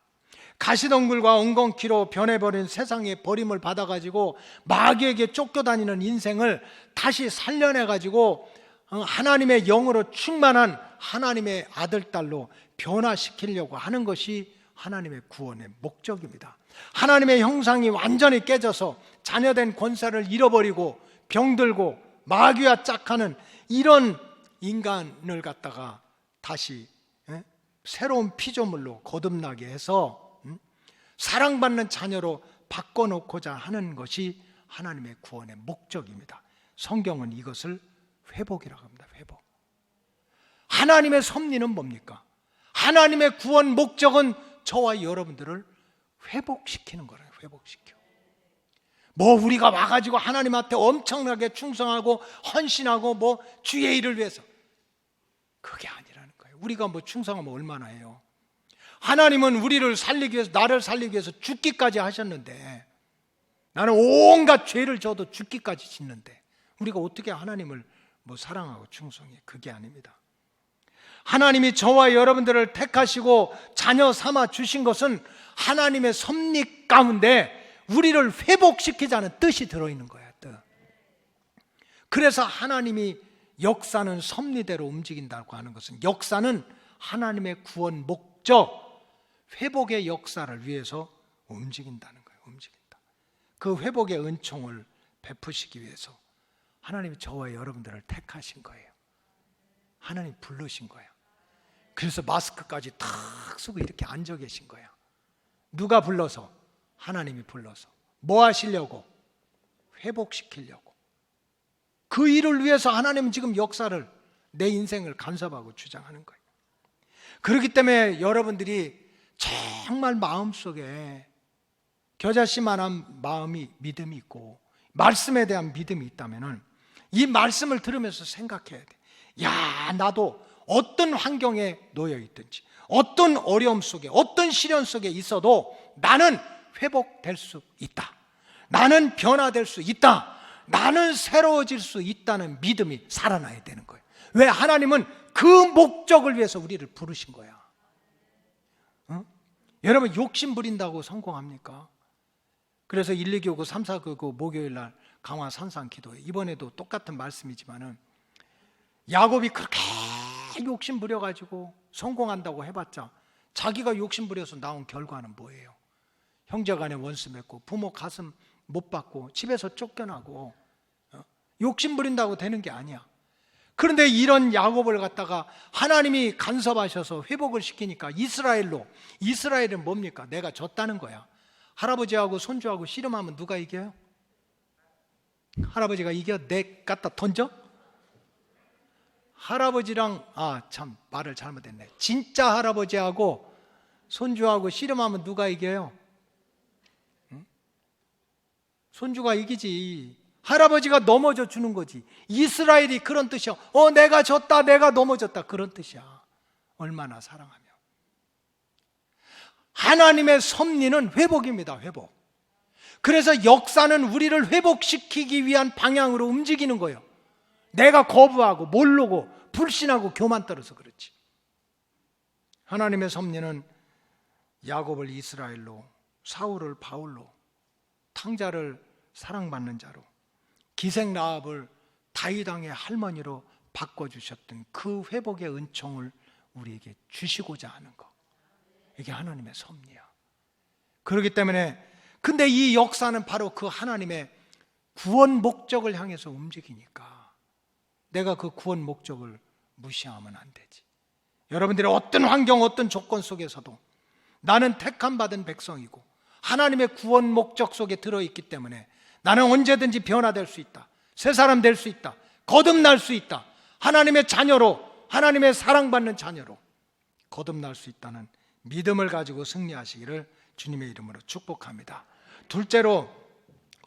가시덩굴과 엉겅퀴로 변해버린 세상의 버림을 받아가지고 마귀에게 쫓겨다니는 인생을 다시 살려내가지고 하나님의 영으로 충만한 하나님의 아들, 딸로 변화시키려고 하는 것이 하나님의 구원의 목적입니다. 하나님의 형상이 완전히 깨져서 자녀된 권세를 잃어버리고 병들고 마귀와 짝하는 이런 인간을 갖다가 다시 새로운 피조물로 거듭나게 해서 사랑받는 자녀로 바꿔놓고자 하는 것이 하나님의 구원의 목적입니다. 성경은 이것을 회복이라고 합니다. 회복. 하나님의 섭리는 뭡니까? 하나님의 구원 목적은 저와 여러분들을 회복시키는 거예요. 회복시켜. 뭐 우리가 와가지고 하나님한테 엄청나게 충성하고 헌신하고 뭐 주의 일을 위해서, 그게 아니라는 거예요. 우리가 뭐 충성하면 얼마나 해요? 하나님은 우리를 살리기 위해서, 나를 살리기 위해서 죽기까지 하셨는데, 나는 온갖 죄를 져도 죽기까지 짓는데 우리가 어떻게 하나님을 뭐 사랑하고 충성해? 그게 아닙니다. 하나님이 저와 여러분들을 택하시고 자녀 삼아 주신 것은 하나님의 섭리 가운데 우리를 회복시키자는 뜻이 들어있는 거야. 뜻. 그래서 하나님이 역사는 섭리대로 움직인다고 하는 것은, 역사는 하나님의 구원 목적, 회복의 역사를 위해서 움직인다는 거예요. 움직인다. 그 회복의 은총을 베푸시기 위해서 하나님이 저와 여러분들을 택하신 거예요. 하나님 부르신 거예요. 그래서 마스크까지 탁 쓰고 이렇게 앉아 계신 거예요. 누가 불러서? 하나님이 불러서. 뭐 하시려고? 회복시키려고. 그 일을 위해서 하나님은 지금 역사를, 내 인생을 간섭하고 주장하는 거예요. 그렇기 때문에 여러분들이 정말 마음속에 겨자씨만한 마음이, 믿음이 있고 말씀에 대한 믿음이 있다면 이 말씀을 들으면서 생각해야 돼. 야, 나도 어떤 환경에 놓여 있든지, 어떤 어려움 속에, 어떤 시련 속에 있어도 나는 회복될 수 있다. 나는 변화될 수 있다. 나는 새로워질 수 있다는 믿음이 살아나야 되는 거예요. 왜? 하나님은 그 목적을 위해서 우리를 부르신 거야. 여러분, 욕심 부린다고 성공합니까? 그래서 1, 2교구, 3, 4교구 목요일 날 강화 산상 기도회, 이번에도 똑같은 말씀이지만은 야곱이 그렇게 욕심 부려가지고 성공한다고 해봤자 자기가 욕심 부려서 나온 결과는 뭐예요? 형제간에 원수 맺고 부모 가슴 못 받고 집에서 쫓겨나고, 욕심 부린다고 되는 게 아니야. 그런데 이런 야곱을 갖다가 하나님이 간섭하셔서 회복을 시키니까 이스라엘은 뭡니까? 내가 졌다는 거야. 할아버지하고 손주하고 씨름하면 누가 이겨요? 할아버지가 이겨? 내 갖다 던져? 할아버지랑, 참 말을 잘못했네. 진짜 할아버지하고 손주하고 씨름하면 누가 이겨요? 응? 손주가 이기지. 할아버지가 넘어져 주는 거지. 이스라엘이 그런 뜻이야. 내가 졌다, 내가 넘어졌다, 그런 뜻이야. 얼마나 사랑하며. 하나님의 섭리는 회복입니다. 회복. 그래서 역사는 우리를 회복시키기 위한 방향으로 움직이는 거예요. 내가 거부하고 모르고 불신하고 교만 떨어서 그렇지. 하나님의 섭리는 야곱을 이스라엘로, 사울을 바울로, 탕자를 사랑받는 자로, 기생 라합을 다윗 왕의 할머니로 바꿔주셨던 그 회복의 은총을 우리에게 주시고자 하는 것, 이게 하나님의 섭리야. 그렇기 때문에 근데 이 역사는 바로 그 하나님의 구원 목적을 향해서 움직이니까 내가 그 구원 목적을 무시하면 안 되지. 여러분들의 어떤 환경, 어떤 조건 속에서도 나는 택함 받은 백성이고 하나님의 구원 목적 속에 들어있기 때문에 나는 언제든지 변화될 수 있다, 새 사람 될 수 있다, 거듭날 수 있다, 하나님의 자녀로, 하나님의 사랑받는 자녀로 거듭날 수 있다는 믿음을 가지고 승리하시기를 주님의 이름으로 축복합니다. 둘째로,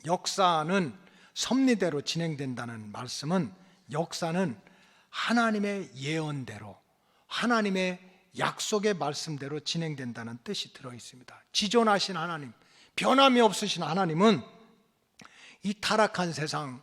역사는 섭리대로 진행된다는 말씀은, 역사는 하나님의 예언대로, 하나님의 약속의 말씀대로 진행된다는 뜻이 들어있습니다. 지존하신 하나님, 변함이 없으신 하나님은 이 타락한 세상,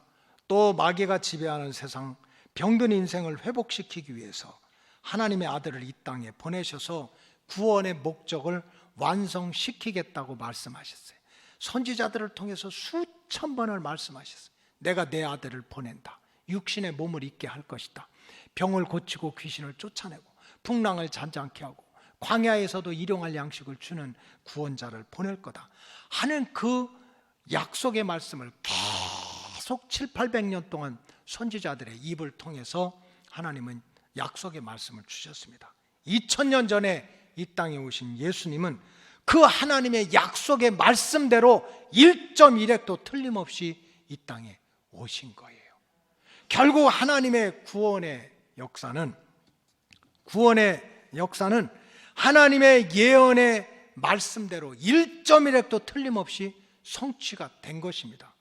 또 마귀가 지배하는 세상, 병든 인생을 회복시키기 위해서 하나님의 아들을 이 땅에 보내셔서 구원의 목적을 완성시키겠다고 말씀하셨어요. 선지자들을 통해서 수천 번을 말씀하셨어요. 내가 내 아들을 보낸다. 육신의 몸을 있게 할 것이다. 병을 고치고 귀신을 쫓아내고 풍랑을 잔잔케 하고 광야에서도 일용할 양식을 주는 구원자를 보낼 거다 하는 그 약속의 말씀을 계속 700~800년 동안 선지자들의 입을 통해서 하나님은 약속의 말씀을 주셨습니다. 2000년 전에 이 땅에 오신 예수님은 그 하나님의 약속의 말씀대로 1.1획도 틀림없이 이 땅에 오신 거예요. 결국 하나님의 구원의 역사는 하나님의 예언의 말씀대로 1.1획도 틀림없이 성취가 된 것입니다.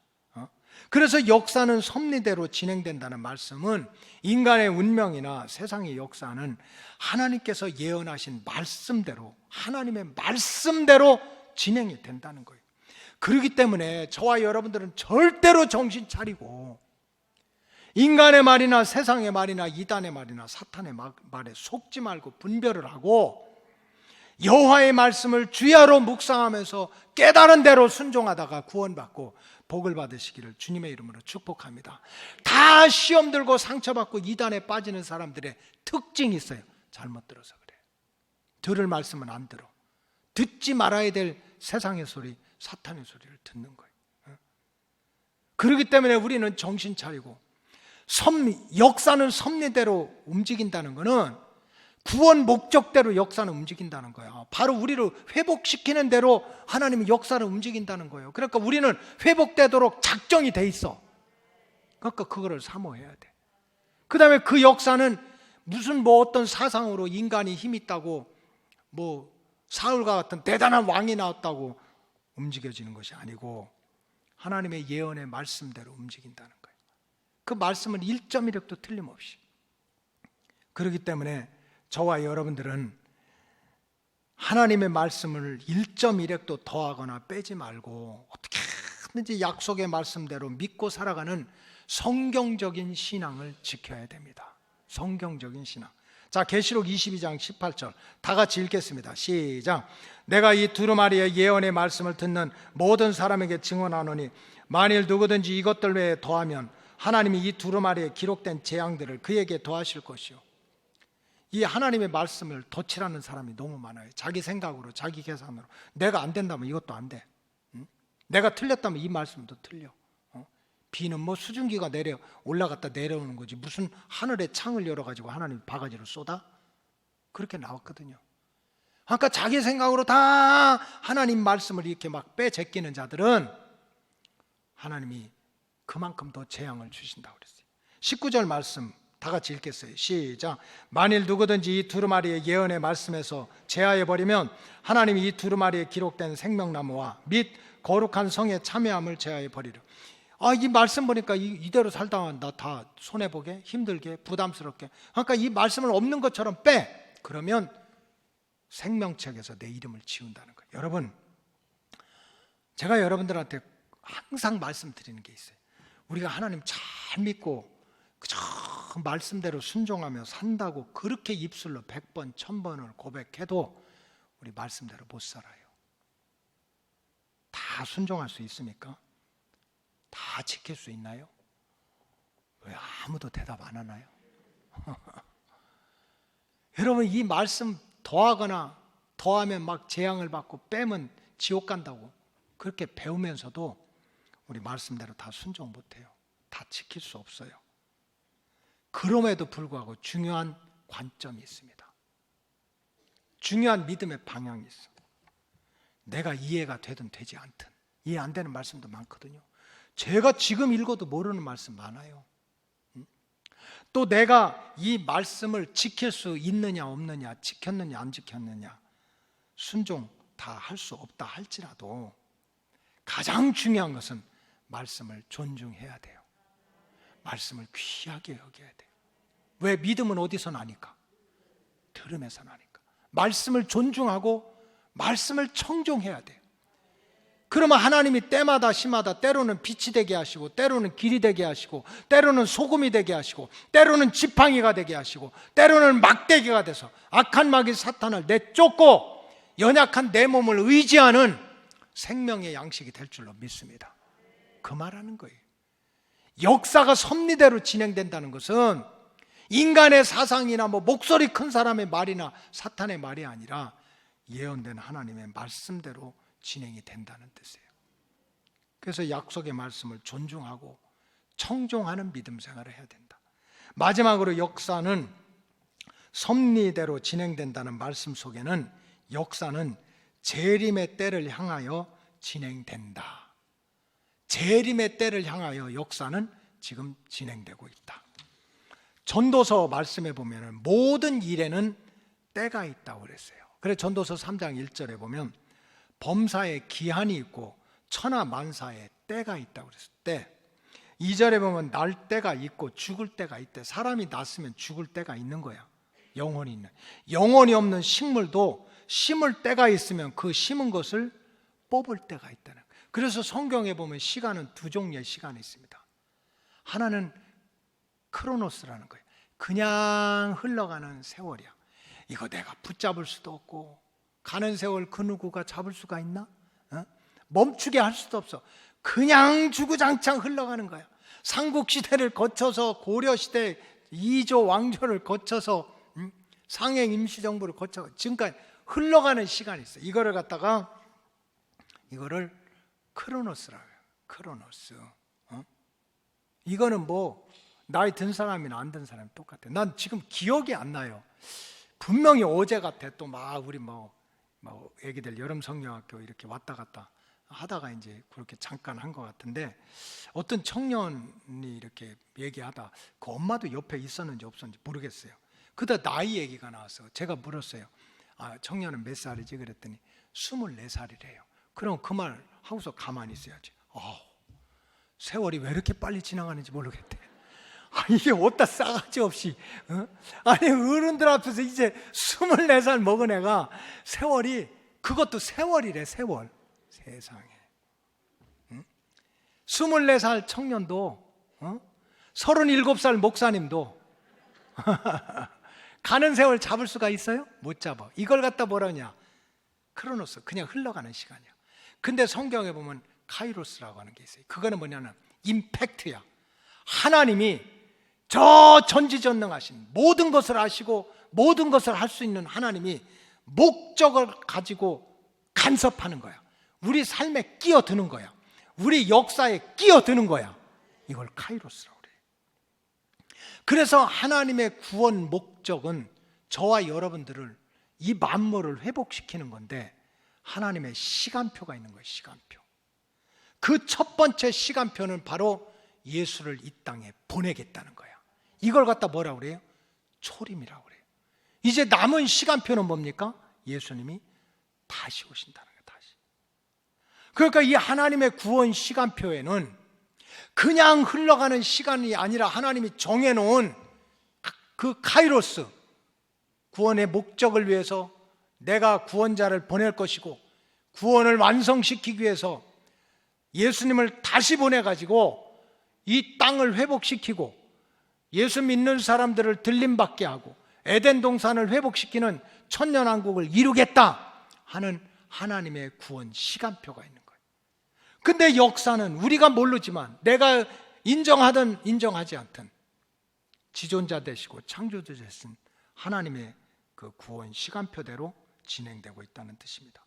그래서 역사는 섭리대로 진행된다는 말씀은 인간의 운명이나 세상의 역사는 하나님께서 예언하신 말씀대로, 하나님의 말씀대로 진행이 된다는 거예요. 그렇기 때문에 저와 여러분들은 절대로 정신 차리고 인간의 말이나 세상의 말이나 이단의 말이나 사탄의 말에 속지 말고 분별을 하고 여호와의 말씀을 주야로 묵상하면서 깨달은 대로 순종하다가 구원받고 복을 받으시기를 주님의 이름으로 축복합니다. 다 시험 들고 상처받고 이단에 빠지는 사람들의 특징이 있어요. 잘못 들어서 그래요. 들을 말씀은 안 들어. 듣지 말아야 될 세상의 소리, 사탄의 소리를 듣는 거예요. 그렇기 때문에 우리는 정신 차리고 역사는 섭리대로 움직인다는 것은 구원 목적대로 역사는 움직인다는 거예요. 바로 우리를 회복시키는 대로 하나님이 역사를 움직인다는 거예요. 그러니까 우리는 회복되도록 작정이 돼 있어. 그러니까 그거를 사모해야 돼. 그 다음에 그 역사는 무슨 어떤 사상으로 인간이 힘 있다고 사울과 같은 대단한 왕이 나왔다고 움직여지는 것이 아니고 하나님의 예언의 말씀대로 움직인다는 거예요. 그 말씀은 1.1획도 틀림없이. 그렇기 때문에 저와 여러분들은 하나님의 말씀을 1.1획도 더하거나 빼지 말고 어떻게든지 약속의 말씀대로 믿고 살아가는 성경적인 신앙을 지켜야 됩니다. 성경적인 신앙. 자, 계시록 22장 18절 다 같이 읽겠습니다. 시작. 내가 이 두루마리의 예언의 말씀을 듣는 모든 사람에게 증언하노니 만일 누구든지 이것들 외에 더하면 하나님이 이 두루마리에 기록된 재앙들을 그에게 더하실 것이요. 이 하나님의 말씀을 덧칠하는 사람이 너무 많아요. 자기 생각으로, 자기 계산으로. 내가 안 된다면 이것도 안 돼. 내가 틀렸다면 이 말씀도 틀려. 비는 수증기가 올라갔다 내려오는 거지 무슨 하늘에 창을 열어가지고 하나님이 바가지로 쏟아? 그렇게 나왔거든요. 그러니까 자기 생각으로 다 하나님 말씀을 이렇게 막 빼제끼는 자들은 하나님이 그만큼 더 재앙을 주신다고 그랬어요. 19절 말씀 다 같이 읽겠어요. 시작. 만일 누구든지 이 두루마리의 예언의 말씀에서 제하해버리면 하나님이 이 두루마리에 기록된 생명나무와 및 거룩한 성의 참여함을 제하해버리려. 이 말씀 보니까 이대로 살다가 나 다 손해보게, 힘들게, 부담스럽게. 그러니까 이 말씀을 없는 것처럼 빼. 그러면 생명책에서 내 이름을 지운다는 거예요. 여러분, 제가 여러분들한테 항상 말씀드리는 게 있어요. 우리가 하나님 잘 믿고 그저 말씀대로 순종하며 산다고 그렇게 입술로 100번, 1000번을 고백해도 우리 말씀대로 못 살아요. 다 순종할 수 있습니까? 다 지킬 수 있나요? 왜 아무도 대답 안 하나요? 여러분, 이 말씀 더하거나 더하면 막 재앙을 받고 빼면 지옥 간다고 그렇게 배우면서도 우리 말씀대로 다 순종 못해요. 다 지킬 수 없어요. 그럼에도 불구하고 중요한 관점이 있습니다. 중요한 믿음의 방향이 있어. 내가 이해가 되든 되지 않든 이해 안 되는 말씀도 많거든요. 제가 지금 읽어도 모르는 말씀 많아요. 또 내가 이 말씀을 지킬 수 있느냐 없느냐, 지켰느냐 안 지켰느냐, 순종 다 할 수 없다 할지라도 가장 중요한 것은 말씀을 존중해야 돼요. 말씀을 귀하게 여겨야 돼요. 왜? 믿음은 어디서 나니까? 들음에서 나니까. 말씀을 존중하고 말씀을 청종해야 돼요. 그러면 하나님이 때마다 시마다 때로는 빛이 되게 하시고, 때로는 길이 되게 하시고, 때로는 소금이 되게 하시고, 때로는 지팡이가 되게 하시고, 때로는 막대기가 돼서 악한 마귀 사탄을 내쫓고 연약한 내 몸을 의지하는 생명의 양식이 될 줄로 믿습니다. 그 말하는 거예요. 역사가 섭리대로 진행된다는 것은 인간의 사상이나 목소리 큰 사람의 말이나 사탄의 말이 아니라 예언된 하나님의 말씀대로 진행이 된다는 뜻이에요. 그래서 약속의 말씀을 존중하고 청종하는 믿음 생활을 해야 된다. 마지막으로 역사는 섭리대로 진행된다는 말씀 속에는 역사는 재림의 때를 향하여 진행된다. 재림의 때를 향하여 역사는 지금 진행되고 있다. 전도서 말씀에 보면 모든 일에는 때가 있다고 그랬어요. 그래서 전도서 3장 1절에 보면 범사에 기한이 있고 천하만사에 때가 있다고 그랬어요. 때. 2절에 보면 날 때가 있고 죽을 때가 있대. 사람이 났으면 죽을 때가 있는 거야. 영혼이 있는. 영혼이 없는 식물도 심을 때가 있으면 그 심은 것을 뽑을 때가 있다는 거예요. 그래서 성경에 보면 시간은 두 종류의 시간이 있습니다. 하나는 크로노스라는 거예요. 그냥 흘러가는 세월이야. 이거 내가 붙잡을 수도 없고, 가는 세월 그 누구가 잡을 수가 있나? 멈추게 할 수도 없어. 그냥 주구장창 흘러가는 거야. 삼국시대를 거쳐서 고려시대 2조 왕조를 거쳐서 상행 임시정부를 거쳐 지금까지 흘러가는 시간이 있어. 이거를 갖다가 이거를 크로노스라고 해요. 크로노스. 이거는 나이 든 사람이나 안 든 사람이 똑같아. 난 지금 기억이 안 나요. 분명히 어제 같아. 또 우리 애기들 여름 성경학교 이렇게 왔다 갔다 하다가 이제 그렇게 잠깐 한 것 같은데, 어떤 청년이 이렇게 얘기하다 그 엄마도 옆에 있었는지 없었는지 모르겠어요. 그러다 나이 얘기가 나와서 제가 물었어요. 청년은 몇 살이지? 그랬더니 24살이래요. 그럼 그 말 하고서 가만히 있어야지. 세월이 왜 이렇게 빨리 지나가는지 모르겠대. 이게 어디다 싸가지 없이 아니 어른들 앞에서 이제 24살 먹은 애가 세월이, 그것도 세월이래. 세월. 세상에. 24살 청년도 37살 목사님도 가는 세월 잡을 수가 있어요? 못 잡아. 이걸 갖다 뭐라 하냐? 크로노스. 그냥 흘러가는 시간이야. 근데 성경에 보면 카이로스라고 하는 게 있어요. 그거는 뭐냐면 임팩트야. 하나님이 저 전지전능하신 모든 것을 아시고 모든 것을 할 수 있는 하나님이 목적을 가지고 간섭하는 거야. 우리 삶에 끼어드는 거야. 우리 역사에 끼어드는 거야. 이걸 카이로스라고 그래요. 그래서 하나님의 구원 목적은 저와 여러분들을, 이 만물을 회복시키는 건데, 하나님의 시간표가 있는 거예요. 시간표. 그 첫 번째 시간표는 바로 예수를 이 땅에 보내겠다는 거야. 이걸 갖다 뭐라고 그래요? 초림이라고 그래요. 이제 남은 시간표는 뭡니까? 예수님이 다시 오신다는 거예요. 다시. 그러니까 이 하나님의 구원 시간표에는 그냥 흘러가는 시간이 아니라 하나님이 정해놓은 그 카이로스, 구원의 목적을 위해서 내가 구원자를 보낼 것이고, 구원을 완성시키기 위해서 예수님을 다시 보내가지고 이 땅을 회복시키고 예수 믿는 사람들을 들림받게 하고 에덴 동산을 회복시키는 천년왕국을 이루겠다 하는 하나님의 구원 시간표가 있는 거예요. 근데 역사는 우리가 모르지만, 내가 인정하든 인정하지 않든 지존자 되시고 창조주 되신 하나님의 그 구원 시간표대로 진행되고 있다는 뜻입니다.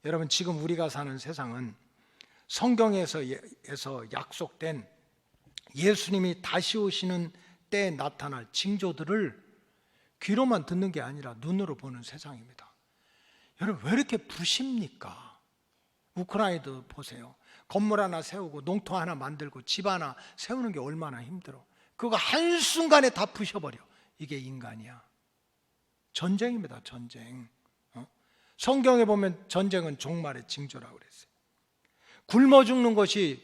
여러분, 지금 우리가 사는 세상은 성경에서 약속된 예수님이 다시 오시는 때에 나타날 징조들을 귀로만 듣는 게 아니라 눈으로 보는 세상입니다. 여러분, 왜 이렇게 부십니까? 우크라이나도 보세요. 건물 하나 세우고 농토 하나 만들고 집 하나 세우는 게 얼마나 힘들어. 그거 한순간에 다 부셔버려. 이게 인간이야. 전쟁입니다. 전쟁. 성경에 보면 전쟁은 종말의 징조라고 그랬어요. 굶어 죽는 것이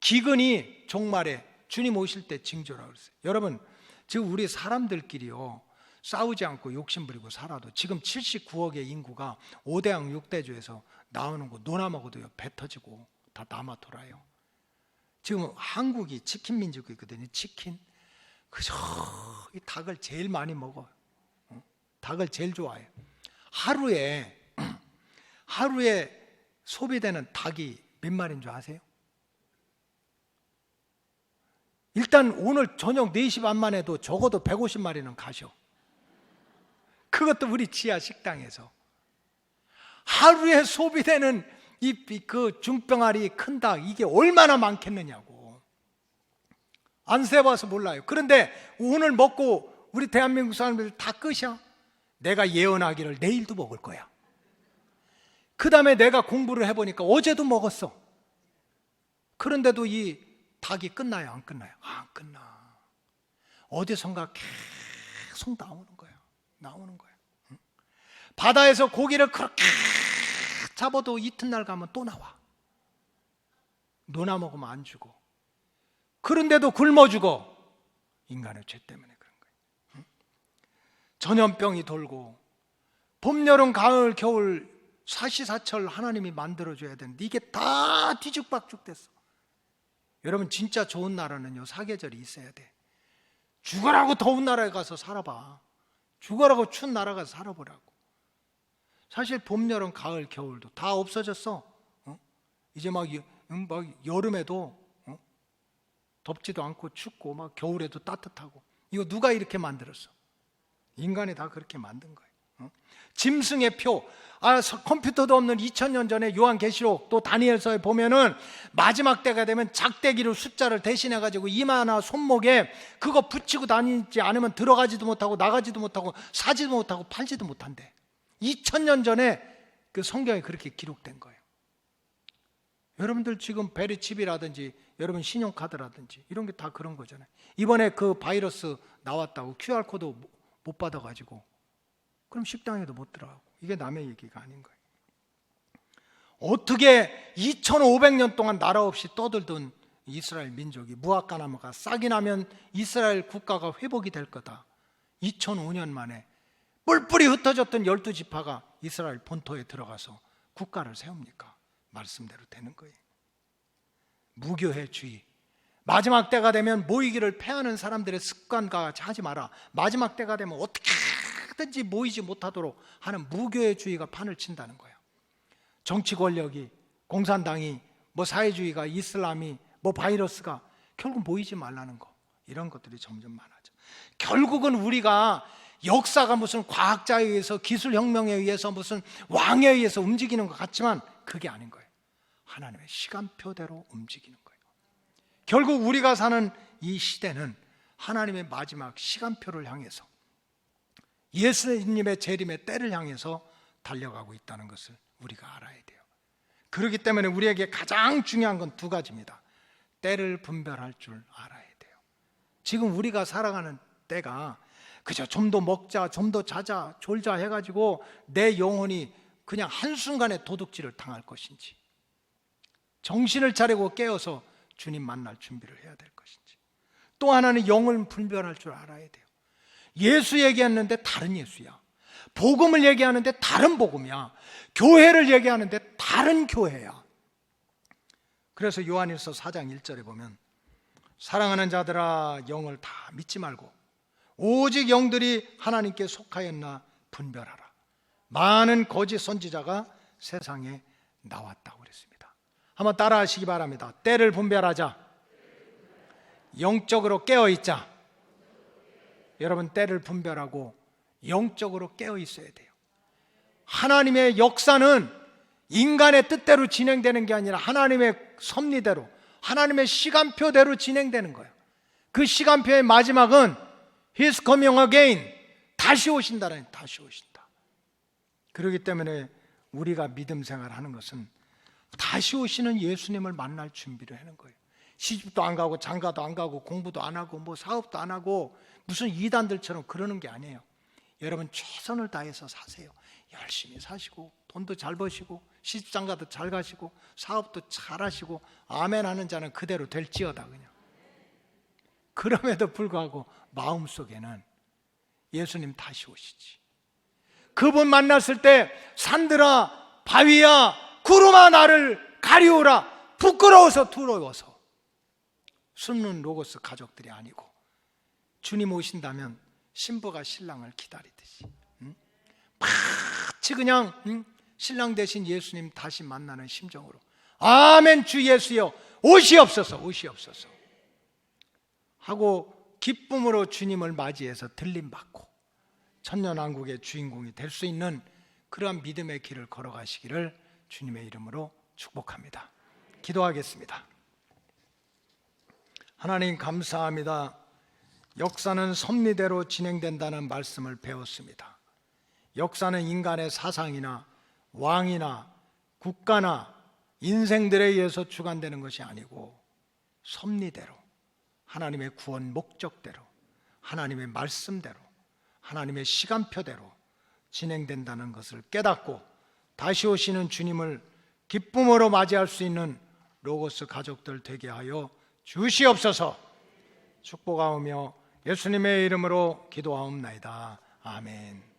기근이 종말에 주님 오실 때 징조라고 그랬어요. 여러분, 지금 우리 사람들끼리요 싸우지 않고 욕심부리고 살아도 지금 79억의 인구가 5대양 6대주에서 나오는 거 노나 먹어도요 배 터지고 다 남아 돌아요. 지금 한국이 치킨 민족이거든요. 치킨. 그저 이 닭을 제일 많이 먹어요. 닭을 제일 좋아해요. 하루에 소비되는 닭이 몇 마리인 줄 아세요? 일단 오늘 저녁 4시 반만 해도 적어도 150마리는 가셔. 그것도 우리 지하 식당에서. 하루에 소비되는 그 중병아리 큰 닭, 이게 얼마나 많겠느냐고. 안 세봐서 몰라요. 그런데 오늘 먹고 우리 대한민국 사람들 다 끝이야. 내가 예언하기를 내일도 먹을 거야. 그 다음에 내가 공부를 해보니까 어제도 먹었어. 그런데도 이 닭이 끝나요? 안 끝나요? 안 끝나. 어디선가 계속 나오는 거야. 나오는 거야. 바다에서 고기를 그렇게 잡아도 이튿날 가면 또 나와. 노나 먹으면 안 죽어. 그런데도 굶어 죽어. 인간의 죄 때문에 그런 거예요. 전염병이 돌고 봄, 여름, 가을, 겨울 사시사철 하나님이 만들어줘야 되는데 이게 다 뒤죽박죽 됐어. 여러분, 진짜 좋은 나라는요 사계절이 있어야 돼. 죽어라고 더운 나라에 가서 살아봐. 죽어라고 추운 나라 가서 살아보라고. 사실 봄, 여름, 가을, 겨울도 다 없어졌어. 이제 막 여름에도 덥지도 않고 춥고 막 겨울에도 따뜻하고. 이거 누가 이렇게 만들었어? 인간이 다 그렇게 만든 거예요. 짐승의 표. 컴퓨터도 없는 2000년 전에 요한계시록 또 다니엘서에 보면은 마지막 때가 되면 작대기로 숫자를 대신해 가지고 이마나 손목에 그거 붙이고 다니지 않으면 들어가지도 못하고 나가지도 못하고 사지도 못하고 팔지도 못한대. 2000년 전에 그 성경에 그렇게 기록된 거예요. 여러분들 지금 베리칩이라든지 여러분 신용카드라든지 이런 게 다 그런 거잖아요. 이번에 그 바이러스 나왔다고 QR코드 못 받아가지고 그럼 식당에도 못 들어가고. 이게 남의 얘기가 아닌 거예요. 어떻게 2500년 동안 나라 없이 떠들던 이스라엘 민족이 무화과나무가 싹이 나면 이스라엘 국가가 회복이 될 거다. 2005년 만에 뿔뿔이 흩어졌던 12지파가 이스라엘 본토에 들어가서 국가를 세웁니까? 말씀대로 되는 거예요. 무교회주의. 마지막 때가 되면 모이기를 패하는 사람들의 습관과 같이 하지 마라. 마지막 때가 되면 어떻게든지 모이지 못하도록 하는 무교회주의가 판을 친다는 거예요. 정치 권력이, 공산당이, 사회주의가, 이슬람이, 바이러스가 결국 모이지 말라는 거. 이런 것들이 점점 많아져. 결국은 우리가 역사가 무슨 과학자에 의해서, 기술혁명에 의해서, 무슨 왕에 의해서 움직이는 것 같지만 그게 아닌 거예요. 하나님의 시간표대로 움직이는 거예요. 결국 우리가 사는 이 시대는 하나님의 마지막 시간표를 향해서, 예수님의 재림의 때를 향해서 달려가고 있다는 것을 우리가 알아야 돼요. 그렇기 때문에 우리에게 가장 중요한 건 두 가지입니다. 때를 분별할 줄 알아야 돼요. 지금 우리가 살아가는 때가 그저 좀 더 먹자, 좀 더 자자, 졸자 해가지고 내 영혼이 그냥 한순간에 도둑질을 당할 것인지, 정신을 차리고 깨어서 주님 만날 준비를 해야 될 것인지, 또 하나는 영을 분별할 줄 알아야 돼요. 예수 얘기했는데 다른 예수야. 복음을 얘기하는데 다른 복음이야. 교회를 얘기하는데 다른 교회야. 그래서 요한일서 4장 1절에 보면 사랑하는 자들아 영을 다 믿지 말고 오직 영들이 하나님께 속하였나 분별하라. 많은 거짓 선지자가 세상에 나왔다고 그랬습니다. 한번 따라 하시기 바랍니다. 때를 분별하자. 영적으로 깨어 있자. 여러분, 때를 분별하고 영적으로 깨어 있어야 돼요. 하나님의 역사는 인간의 뜻대로 진행되는 게 아니라 하나님의 섭리대로, 하나님의 시간표대로 진행되는 거예요. 그 시간표의 마지막은 He's coming again. 다시 오신다는, 다시 오신다. 그렇기 때문에 우리가 믿음 생활하는 것은 다시 오시는 예수님을 만날 준비를 하는 거예요. 시집도 안 가고 장가도 안 가고 공부도 안 하고 뭐 사업도 안 하고 무슨 이단들처럼 그러는 게 아니에요. 여러분, 최선을 다해서 사세요. 열심히 사시고 돈도 잘 버시고 시집장가도 잘 가시고 사업도 잘 하시고 아멘 하는 자는 그대로 될지어다. 그냥. 그럼에도 불구하고 마음속에는 예수님 다시 오시지. 그분 만났을 때 산들아 바위야 구름아 나를 가리우라, 부끄러워서 두려워서 숨는 로고스 가족들이 아니고 주님 오신다면 신부가 신랑을 기다리듯이 마치 그냥 신랑 대신 예수님 다시 만나는 심정으로 아멘 주 예수여 오시옵소서 오시옵소서 하고 기쁨으로 주님을 맞이해서 들림받고 천년왕국의 주인공이 될 수 있는 그러한 믿음의 길을 걸어가시기를 주님의 이름으로 축복합니다. 기도하겠습니다. 하나님 감사합니다. 역사는 섭리대로 진행된다는 말씀을 배웠습니다. 역사는 인간의 사상이나 왕이나 국가나 인생들에 의해서 주관되는 것이 아니고 섭리대로, 하나님의 구원 목적대로, 하나님의 말씀대로, 하나님의 시간표대로 진행된다는 것을 깨닫고 다시 오시는 주님을 기쁨으로 맞이할 수 있는 로고스 가족들 되게 하여 주시옵소서. 축복하오며 예수님의 이름으로 기도하옵나이다. 아멘.